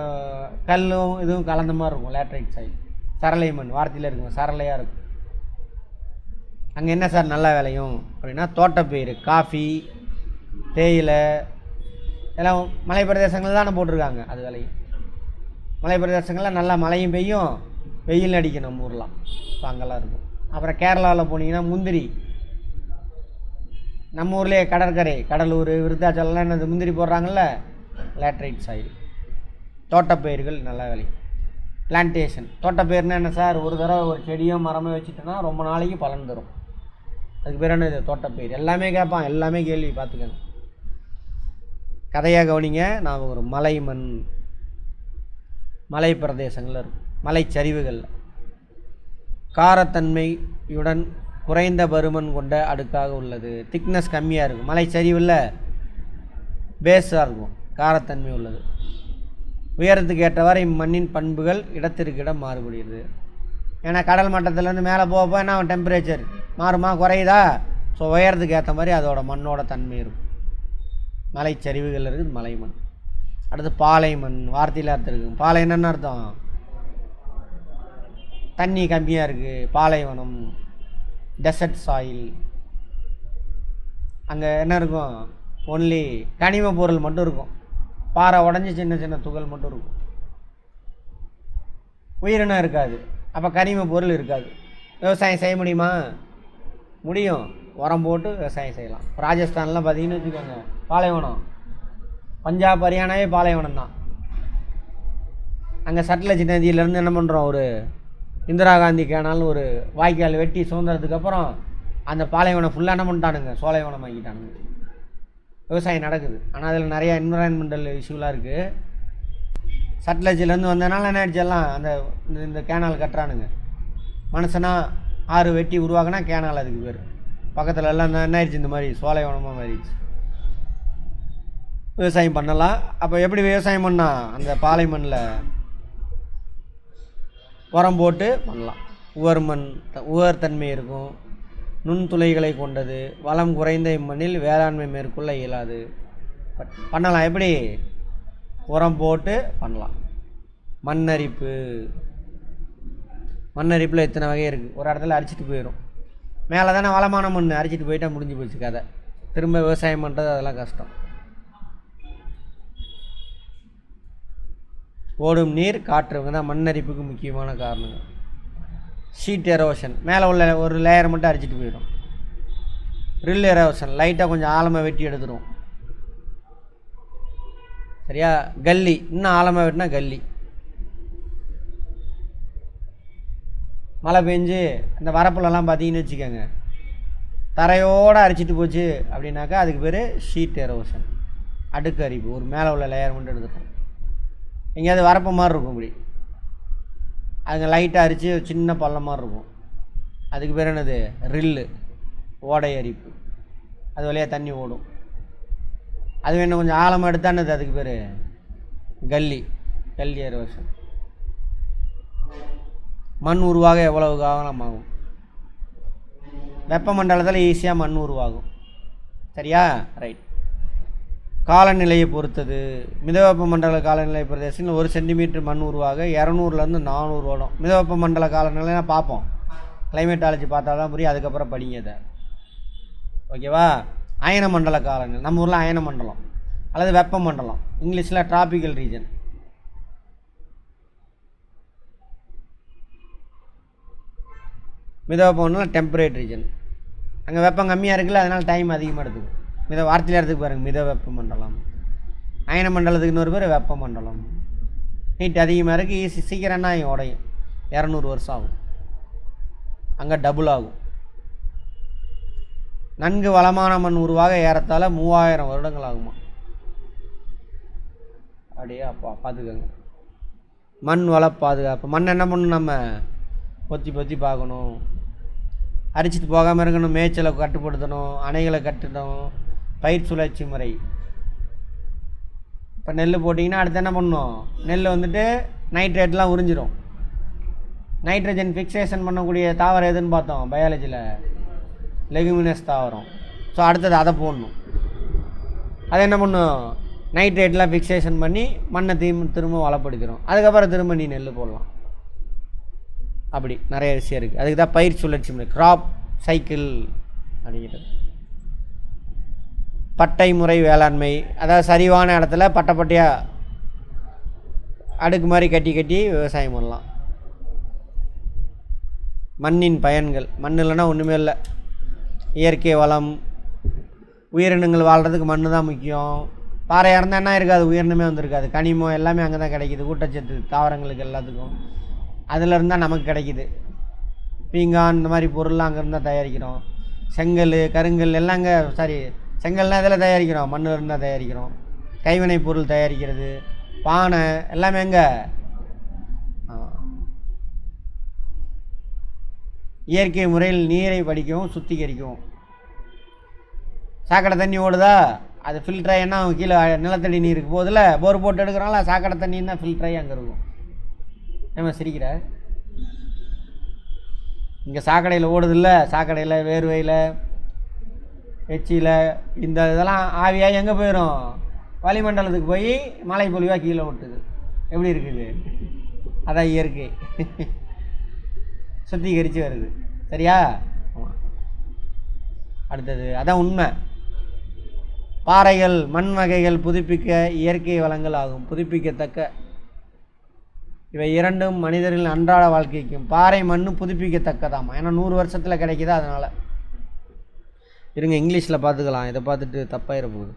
கல்லும் இதுவும் கலந்த மாதிரி இருக்கும், லேட்ரைட் சாயில். சரளை மண் வார்த்தையில் இருக்கும், சரளையாக இருக்கும். அங்கே என்ன சார் நல்லா விளையும் அப்படின்னா, தோட்டப்பயிர், காஃபி, தேயிலை எல்லாம் மலை பிரதேசங்கள் தானே போட்டிருக்காங்க, அது விளையும். மலை பிரதேசங்களில் நல்லா மழையும் பெய்யும், வெயில் அடிக்கும் நம்ம ஊர்லாம். ஸோ அங்கெல்லாம் இருக்கும். அப்புறம் கேரளாவில் போனீங்கன்னா முந்திரி. நம்ம ஊர்லேயே கடற்கரை, கடலூர், விருத்தாச்சலம்லாம் என்னது முந்திரி போடுறாங்கல்ல, லேட்ரைட் சாயில். தோட்டப்பயிர்கள் நல்லா விளையும். பிளான்டேஷன். தோட்டப்பயிர்னா என்ன சார், ஒரு தடவை ஒரு செடியோ மரமோ வச்சுட்டோன்னா ரொம்ப நாளைக்கு பலன் தரும். அதுக்கு பேர் என்ன, இது தோட்டப்பயிர். எல்லாமே கேட்பான், எல்லாமே கேள்வி பார்த்துக்கணும். கதையாக கவனிங்க. நான் ஒரு மலை மண், மலை பிரதேசங்களில் இருக்கும், மலைச்சரிவுகள். காரத்தன்மையுடன் குறைந்த பருமன் கொண்ட அடுக்காக உள்ளது. திக்னஸ் கம்மியாக இருக்கும். மலைச்சரிவில் பேஸாக இருக்கும், காரத்தன்மை உள்ளது. உயரத்துக்கு ஏற்றவாறு இம்மண்ணின் பண்புகள் இடத்திற்கு இடம் மாறுபடுகிறது. ஏன்னா கடல் மட்டத்திலேருந்து மேலே போக என்ன டெம்பரேச்சர் மாறுமா, குறையுதா? ஸோ உயரத்துக்கு ஏற்ற மாதிரி அதோட மண்ணோட தன்மை இருக்கும். மலைச்சரிவுகள் இருக்குது மலை மண். அடுத்து பாலை மண், வார்த்தையில் அர்த்தம் இருக்குது. பாலை என்னென்னு அர்த்தம், தண்ணி கம்மியாக இருக்குது, பாலைவனம், டெசர்ட் சாயில். அங்கே என்ன இருக்கும், ஒன்லி கனிம பொருள் மட்டும் இருக்கும். பாறை உடஞ்சி சின்ன சின்ன துகள் மட்டும் இருக்கும், உயிரினம் இருக்காது. அப்போ கனிம பொருள் இருக்காது. விவசாயம் செய்ய முடியுமா? முடியும். உரம் போட்டு விவசாயம் செய்யலாம். ராஜஸ்தான்லாம் பார்த்தீங்கன்னு வச்சுக்கோங்க, பாலைவனம். பஞ்சாப், ஹரியானாவே பாலைவனம் தான். அங்கே சட்லஜ் நதியிலேருந்து என்ன பண்ணுறோம், ஒரு இந்திரா காந்தி கேனால்னு ஒரு வாய்க்கால் வெட்டி சுதந்திரத்துக்கு அப்புறம் அந்த பாலைவனம் ஃபுல்லாக என்ன பண்ணிட்டானுங்க, சோலைவனம் ஆக்கிட்டானுங்க. விவசாயம் நடக்குது. ஆனால் அதில் நிறையா என்விரான்மெண்டல் இஷ்யூலாம் இருக்குது. சட்லஜிலேருந்து வந்ததுனால என்ன ஆயிடுச்செல்லாம் அந்த இந்த கேனால் கட்டுறானுங்க. மனுஷனா ஆறு வெட்டி உருவாக்குனா கேனால் அதுக்கு பேர். பக்கத்தில் எல்லாம் என்ன ஆயிடுச்சு, இந்த மாதிரி சோலைவனமாக மாறிடுச்சு. விவசாயம் பண்ணலாம். அப்போ எப்படி விவசாயம் பண்ணால், அந்த பாலை மண்ணில் உரம் போட்டு பண்ணலாம். உவர் தன்மை இருக்கும், நுண்துளைகளை கொண்டது, வளம் குறைந்த இம்மண்ணில் வேளாண்மை மேற்கொள்ள இயலாது. பண்ணலாம். எப்படி? உரம் போட்டு பண்ணலாம். மண்ணரிப்பில் எத்தனை வகை இருக்குது. ஒரு இடத்துல அரிச்சிட்டு போயிடும். மேலே தானே வளமான மண், அரிச்சிட்டு போயிட்டால் முடிஞ்சு போச்சு கதை. திரும்ப விவசாயம் பண்ணுறது அதெல்லாம் கஷ்டம். ஓடும் நீர், காற்று தான் மண்ணரிப்புக்கு முக்கியமான காரணங்கள். ஷீட் எரோஷன், மேலே உள்ள ஒரு லேயரை மட்டும் அரிச்சிட்டு போயிடும். ரில் எரோஷன், லைட்டாக கொஞ்சம் ஆழமாக வெட்டி எடுத்துடும். சரியா? கல்லி, இன்னும் ஆழமாக வெட்டினா கல்லி. மழை பெஞ்சு அந்த வரப்புலலாம் பார்த்தீங்கன்னு வச்சுக்கோங்க, தரையோடு அரிச்சிட்டு போச்சு அப்படின்னாக்கா அதுக்கு பேர் ஷீட் எரோஷன், அடுக்கு அரிப்பு. ஒரு மேலே உள்ள லேயர் மட்டும் எடுத்துட்டோம். எங்கேயாவது வரப்பு மாதிரி இருக்கும், இப்படி அதுங்க லைட்டாக அரித்து சின்ன பள்ளம் மாதிரி இருக்கும், அதுக்கு பேர் என்னது? ரில்லு, ஓடை அரிப்பு. அது வழியாக தண்ணி ஓடும். அது வேணும் கொஞ்சம் ஆழமாக எடுத்தானது, அதுக்கு பேர் கல்லி, கல்லி எரோஷன். மண் உருவாக எவ்வளவு காலம் ஆகும்? வெப்பமண்டலத்தில் ஈஸியாக மண் உருவாகும். சரியா? ரைட். காலநிலையை பொறுத்தது. மிதவெப்ப மண்டல காலநிலை பிரதேசத்தில் 1 சென்டிமீட்டர் மண் உருவாக 200லேருந்து 400 வருடம். மிதவெப்ப மண்டல காலநிலைனா பார்ப்போம், கிளைமேட்டாலஜி பார்த்தா தான் புரியும், அதுக்கப்புறம் படிங்க அதை. ஓகேவா? அயன மண்டல காலநிலை, நம்ம ஊரில் அயன மண்டலம் அல்லது வெப்ப மண்டலம், இங்கிலீஷில் டிராபிக்கல் ரீஜன். மிதவெப்ப மண்டலம் டெம்பரேட் ரீஜன். அங்கே வெப்பம் கம்மியாக இருக்குல்ல, அதனால் டைம் அதிகமாக எடுத்துக்கும். வார்த்தையில் எடுத்துக்கு பாருங்கள், மித வெப்ப மண்டலம். அயன மண்டலத்துக்கு இன்னொரு பேர் வெப்ப மண்டலம். ஹீட் அதிகமாக இருக்குது, சீக்கிரம்னா உடையும், 200 வருஷம் ஆகும். அங்கே டபுள் ஆகும். நன்கு வளமான மண் உருவாக ஏறத்தாழ 3000 வருடங்கள் ஆகுமா? அப்படியே அப்பா பார்த்துக்கோங்க. மண் வள பாதுகாப்பு. மண் என்ன பண்ணணும்? நம்ம பொத்தி பொத்தி பார்க்கணும், அரிச்சிட்டு போகாமல் இருக்கணும், மேய்ச்சலை கட்டுப்படுத்தணும், அணைகளை கட்டணும், பயிர் சுழற்சி முறை. இப்போ நெல் போட்டிங்கன்னா அடுத்து என்ன பண்ணணும்? நெல் வந்துட்டு நைட்ரேட்லாம் உறிஞ்சிடும். நைட்ரஜன் ஃபிக்சேஷன் பண்ணக்கூடிய தாவரம் எதுன்னு பார்த்தோம் பயாலஜியில், லெகுமினஸ் தாவரம். ஸோ அடுத்தது அதை போடணும். அதை என்ன பண்ணும்? நைட்ரேட்லாம் ஃபிக்சேஷன் பண்ணி மண்ணை திரும்ப வளப்படுத்திடும். அதுக்கப்புறம் திரும்ப நீ நெல் போடலாம். அப்படி நிறைய விஷயம் இருக்குது. அதுக்கு தான் பயிர் சுழற்சி முறை, கிராப் சைக்கிள் அப்படிங்கிறது. பட்டை முறை வேளாண்மை, அதாவது சரிவான இடத்துல பட்டை பட்டையாக அடுக்கு மாதிரி கட்டி கட்டி விவசாயம் பண்ணலாம். மண்ணின் பயன்கள். மண் இல்லைன்னா ஒன்றுமே இல்லை. இயற்கை வளம், உயிரினங்கள் வாழ்கிறதுக்கு மண் தான் முக்கியம். பாறையாக இருந்தால் என்ன இருக்காது? உயிரினமே வந்திருக்காது. கனிமம் எல்லாமே அங்கே தான் கிடைக்கிது, ஊட்டச்சத்து தாவரங்களுக்கு எல்லாத்துக்கும் அதில் இருந்தால் நமக்கு கிடைக்கிது. பீங்கான் இந்த மாதிரி பொருள்லாம் அங்கே இருந்தால் தயாரிக்கிறோம். செங்கல், கருங்கல் எல்லாம் அங்கே, சாரி செங்கல்லாம் இதில் தயாரிக்கிறோம், மண்ணில் இருந்தால் தயாரிக்கிறோம். கைவினை பொருள் தயாரிக்கிறது, பானை எல்லாமே எங்கே? இயற்கை முறையில் நீரை வடிக்கவும் சுத்திகரிக்கவும். சாக்கடை தண்ணி ஓடுதா, அது ஃபில்டராகி என்ன கீழே நிலத்தடி நீருக்கு போதில், போர் போட்டு எடுக்கிறோம்ல, சாக்கடை தண்ணின்னா ஃபில்டராகி அங்கே இருக்கும். ஏமா சிரிக்கிற? இங்கே சாக்கடையில் ஓடுதில்ல, சாக்கடையில் வேர்வையில் எச்சியில் இந்த இதெல்லாம் ஆவியாக எங்கே போயிடும்? வளிமண்டலத்துக்கு போய் மழை பொழிவாக கீழே விட்டுது. எப்படி இருக்குது? அதான் இயற்கை சுத்திகரித்து வருது. சரியா? அடுத்தது அதான் உண்மை. பாறைகள், மண் வகைகள் புதுப்பிக்க இயற்கை வளங்கள் ஆகும். புதுப்பிக்கத்தக்க இவை இரண்டும் மனிதர்களின் அன்றாட வாழ்க்கைக்கும். பாறை மண்ணு புதுப்பிக்கத்தக்கதாமா, ஏன்னா 100 வருஷத்தில் கிடைக்குதா, அதனால். இருங்க இங்கிலீஷில் பார்த்துக்கலாம், இதை பார்த்துட்டு தப்பாயிட போகுது.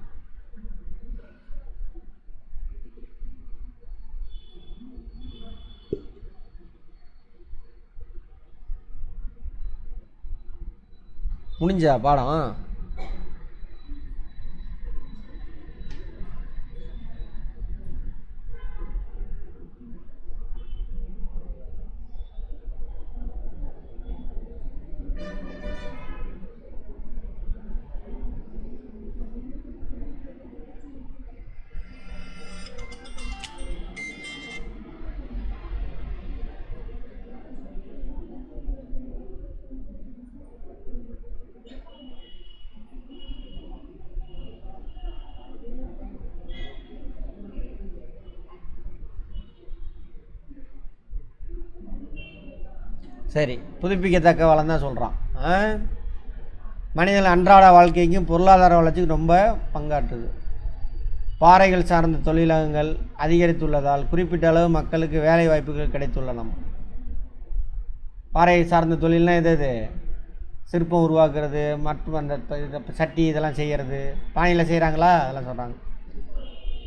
முடிஞ்சா பாடம்? சரி, புதுப்பிக்கத்தக்க வளம் தான் சொல்கிறான். மனிதர்கள் அன்றாட வாழ்க்கைக்கும் பொருளாதார வளர்ச்சிக்கு ரொம்ப பங்காற்றுது. பாறைகள் சார்ந்த தொழிலகங்கள் அதிகரித்துள்ளதால் குறிப்பிட்ட அளவு மக்களுக்கு வேலை வாய்ப்புகள் கிடைத்துள்ளன. பாறை சார்ந்த தொழில்னால் எது சிற்பம் உருவாக்குறது மற்றும் அந்த சட்டி இதெல்லாம் செய்கிறது. பானையில் செய்கிறாங்களா அதெல்லாம் சொல்கிறாங்க.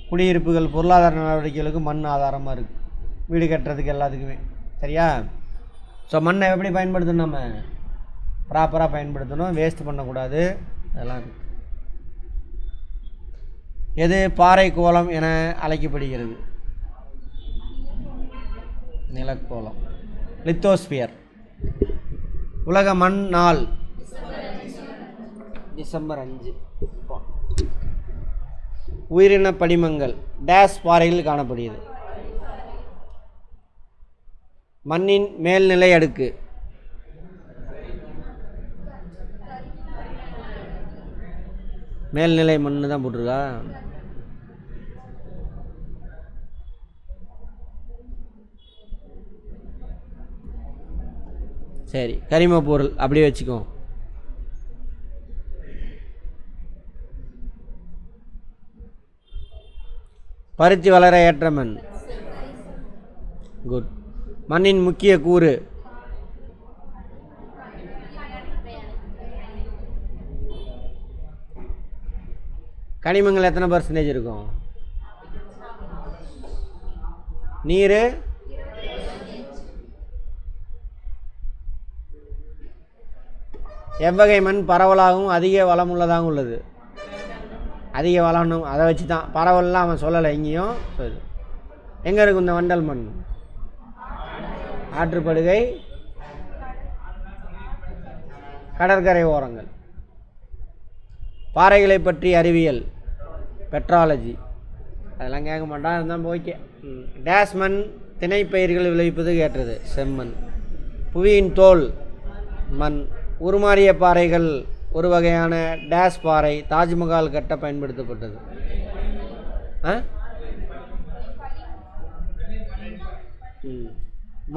குடியிருப்புகள் பொருளாதார நடவடிக்கைகளுக்கு மண் ஆதாரமாக இருக்குது, வீடு கட்டுறதுக்கு எல்லாத்துக்குமே. சரியா? ஸோ மண்ணை எப்படி பயன்படுத்தணும்? நம்ம ப்ராப்பராக பயன்படுத்தணும், வேஸ்ட் பண்ணக்கூடாது. அதெல்லாம் இருக்குது. எது பாறை கோலம் என அழைக்கப்படுகிறது? நிலக்கோலம், லித்தோஸ்பியர். உலக மண் நாள் டிசம்பர் 5. உயிரின படிமங்கள் டேஸ் பாறையில் காணப்படுகிறது. மண்ணின் மேல்நிலை அடுக்கு மேல்நிலை மண் தான் போட்டிருக்கா? சரி, கரிம பொருள் அப்படியே வச்சுக்கோ. பருத்தி வளர ஏற்ற மண். குட். மண்ணின் முக்கிய கூறு கனிமங்கள் எத்தனை % இருக்கும்? நீர் எவ்வகை மண் பரவலாகவும் அதிக வளமுள்ளதாகவும் உள்ளது? அதிக வளம். அதை வச்சு தான் பரவல்லாம் அவன் சொல்லலை எங்கேயும். சரி, எங்கே இருக்கும் இந்த வண்டல் மண்? ஆற்றுப்படுகை, கடற்கரை ஓரங்கள். பாறைகளை பற்றி அறிவியல் பெட்ராலஜி. அதெல்லாம் கேட்க மாட்டான், இருந்தால் ஓகே. டேஸ் மண் திணைப்பயிர்கள் விளைவிப்பதுக்கு ஏற்றது? செம்மண். புவியின் தோல் மண். உருமாறிய பாறைகள் ஒரு வகையான டேஸ் பாறை தாஜ்மஹால் கட்ட பயன்படுத்தப்பட்டது?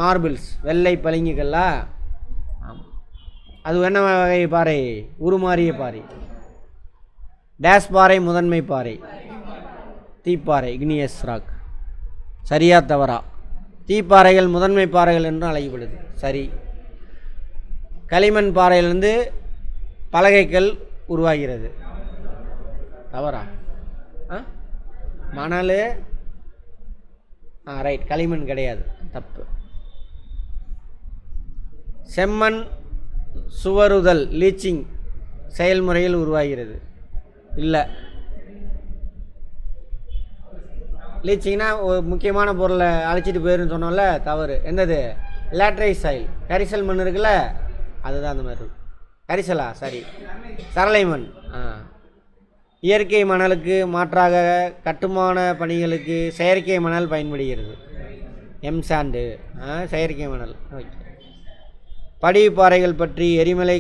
மார்பிள்ஸ், வெள்ளை பளிங்குகளா? ஆமாம். அது என்ன வகை பாறை? உருமாறிய பாறை. டேஸ் பாறை முதன்மை பாறை? தீப்பாறை, இக்னியஸ் ராக். சரியா தவறா? தீப்பாறைகள் முதன்மை பாறைகள் என்று அழைக்கப்படுது. சரி. களிமண் பாறையிலிருந்து பலகைகள் உருவாகிறது. தவறா? மணல். ரைட், களிமண் கிடையாது, தப்பு. செம்மண் சுவருதல் லீச்சிங் செயல்முறையில் உருவாகிறது? இல்லை. லீச்சிங்னா ஒரு முக்கியமான பொருளை அழைச்சிட்டு போயிருன்னு சொன்னோம்ல, தவறு. என்னது? லேட்ரைஸ் சாயில், கரிசல் மண் இருக்குல்ல, அதுதான் அந்த மாதிரி இருக்கும். கரிசலா? சரி, சரளை மண். இயற்கை மணலுக்கு மாற்றாக கட்டுமான பணிகளுக்கு செயற்கை மணல் பயன்படுகிறது? எம்சாண்டு, செயற்கை மணல். ஓகே. படிவு பாறைகள் பற்றி எரிமலை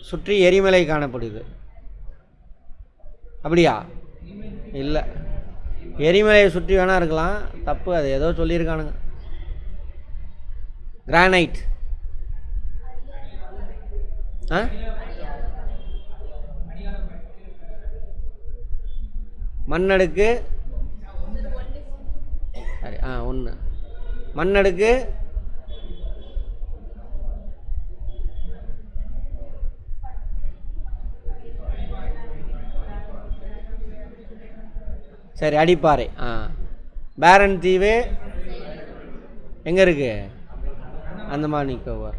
சுற்றி எரிமலை காணப்படுது? அப்படியா? இல்லை, எரிமலையை சுற்றி வேணா இருக்கலாம், தப்பு. அது ஏதோ சொல்லியிருக்கானுங்க. கிரானைட். மண்ணடுக்கு. சரி, 1. மண்ணடுக்கு சரி, அடிப்பாறை. பேரன் தீவு எங்கே இருக்குது? அந்தமான் நிக்கோபார்.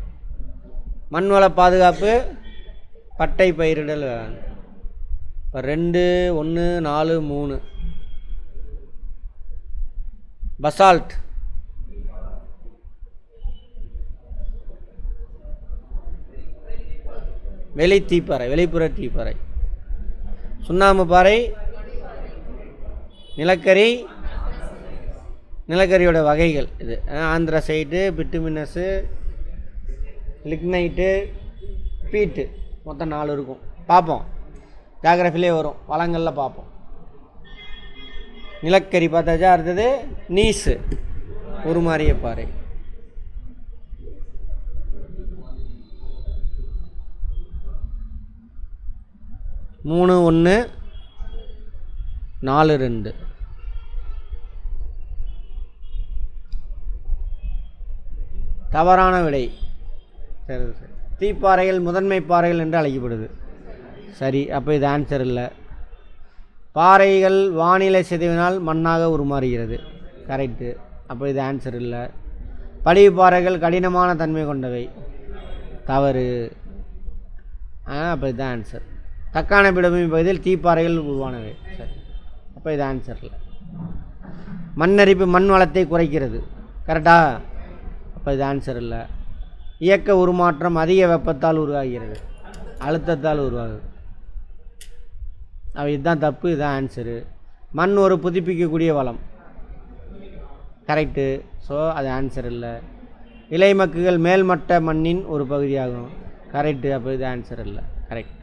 மண்வள பாதுகாப்பு பட்டை பயிரிடல். இப்போ 2, 1, 4, 3. பசால்ட். வெளி தீப்பாறை, வெளிப்புற தீப்பாறை. சுண்ணாம்பு பாறை, நிலக்கரி. நிலக்கரியோட வகைகள் இது: ஆந்திரசைட்டு, பிட்டுமினஸு, லிக்னைட்டு, பீட்டு. மொத்தம் 4 இருக்கும். பார்ப்போம், ஜாகிரஃபிலே வரும், வளங்களில் பார்ப்போம். நிலக்கரி பார்த்தாச்சா? அடுத்தது நீஸு, உருமாறிய பாறை. 3, 1. 4 2. தவறான விடை. சரி சரி. தீப்பாறைகள் முதன்மை பாறைகள் என்று அழைக்கப்படுது. சரி, அப்போ இது ஆன்சர் இல்லை. பாறைகள் வானிலை சிதைவினால் மண்ணாக உருமாறுகிறது. கரெக்டு. அப்போ இது ஆன்சர் இல்லை. படிவு பாறைகள் கடினமான தன்மை கொண்டவை. தவறு. அப்போ இதுதான் ஆன்சர். தக்கான பீடபூமி பகுதியில் தீப்பாறைகள் உருவானவை. சரி, அப்போ இது ஆன்சர் இல்லை. மண்ணரிப்பு மண் வளத்தை குறைக்கிறது. கரெக்டா? அப்போ இது ஆன்சர் இல்லை. இயக்க உருமாற்றம் அதிக வெப்பத்தால் உருவாகிறது, அழுத்தத்தால் உருவாகுது. அப்போ இதுதான் தப்பு. இதுதான் ஆன்சரு. மண் ஒரு புதுப்பிக்கக்கூடிய வளம். கரெக்டு. ஸோ அது ஆன்சர் இல்லை. இலைமக்குகள் மேல்மட்ட மண்ணின் ஒரு பகுதியாகும். கரெக்டு. அப்போ இது ஆன்சர் இல்லை. கரெக்ட்.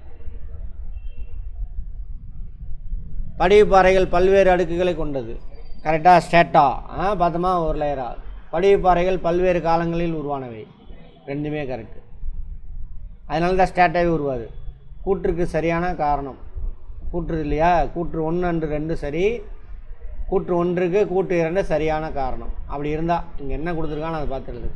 படிவு பாறைகள் பல்வேறு அடுக்குகளை கொண்டது. கரெக்டாக? ஸ்டேட்டா பார்த்தோமா, ஒரு லேயரா. படிவு பாறைகள் பல்வேறு காலங்களில் உருவானவை. ரெண்டுமே கரெக்டு. அதனால தான் ஸ்டேட்டாகவே உருவாது. கூற்றுக்கு சரியான காரணம் கூற்று இல்லையா? கூற்று 1 and 2 சரி, கூற்று 1க்கு கூற்று 2 சரியான காரணம். அப்படி இருந்தால் இங்கே என்ன கொடுத்துருக்கான்னு அதை பார்த்துருது.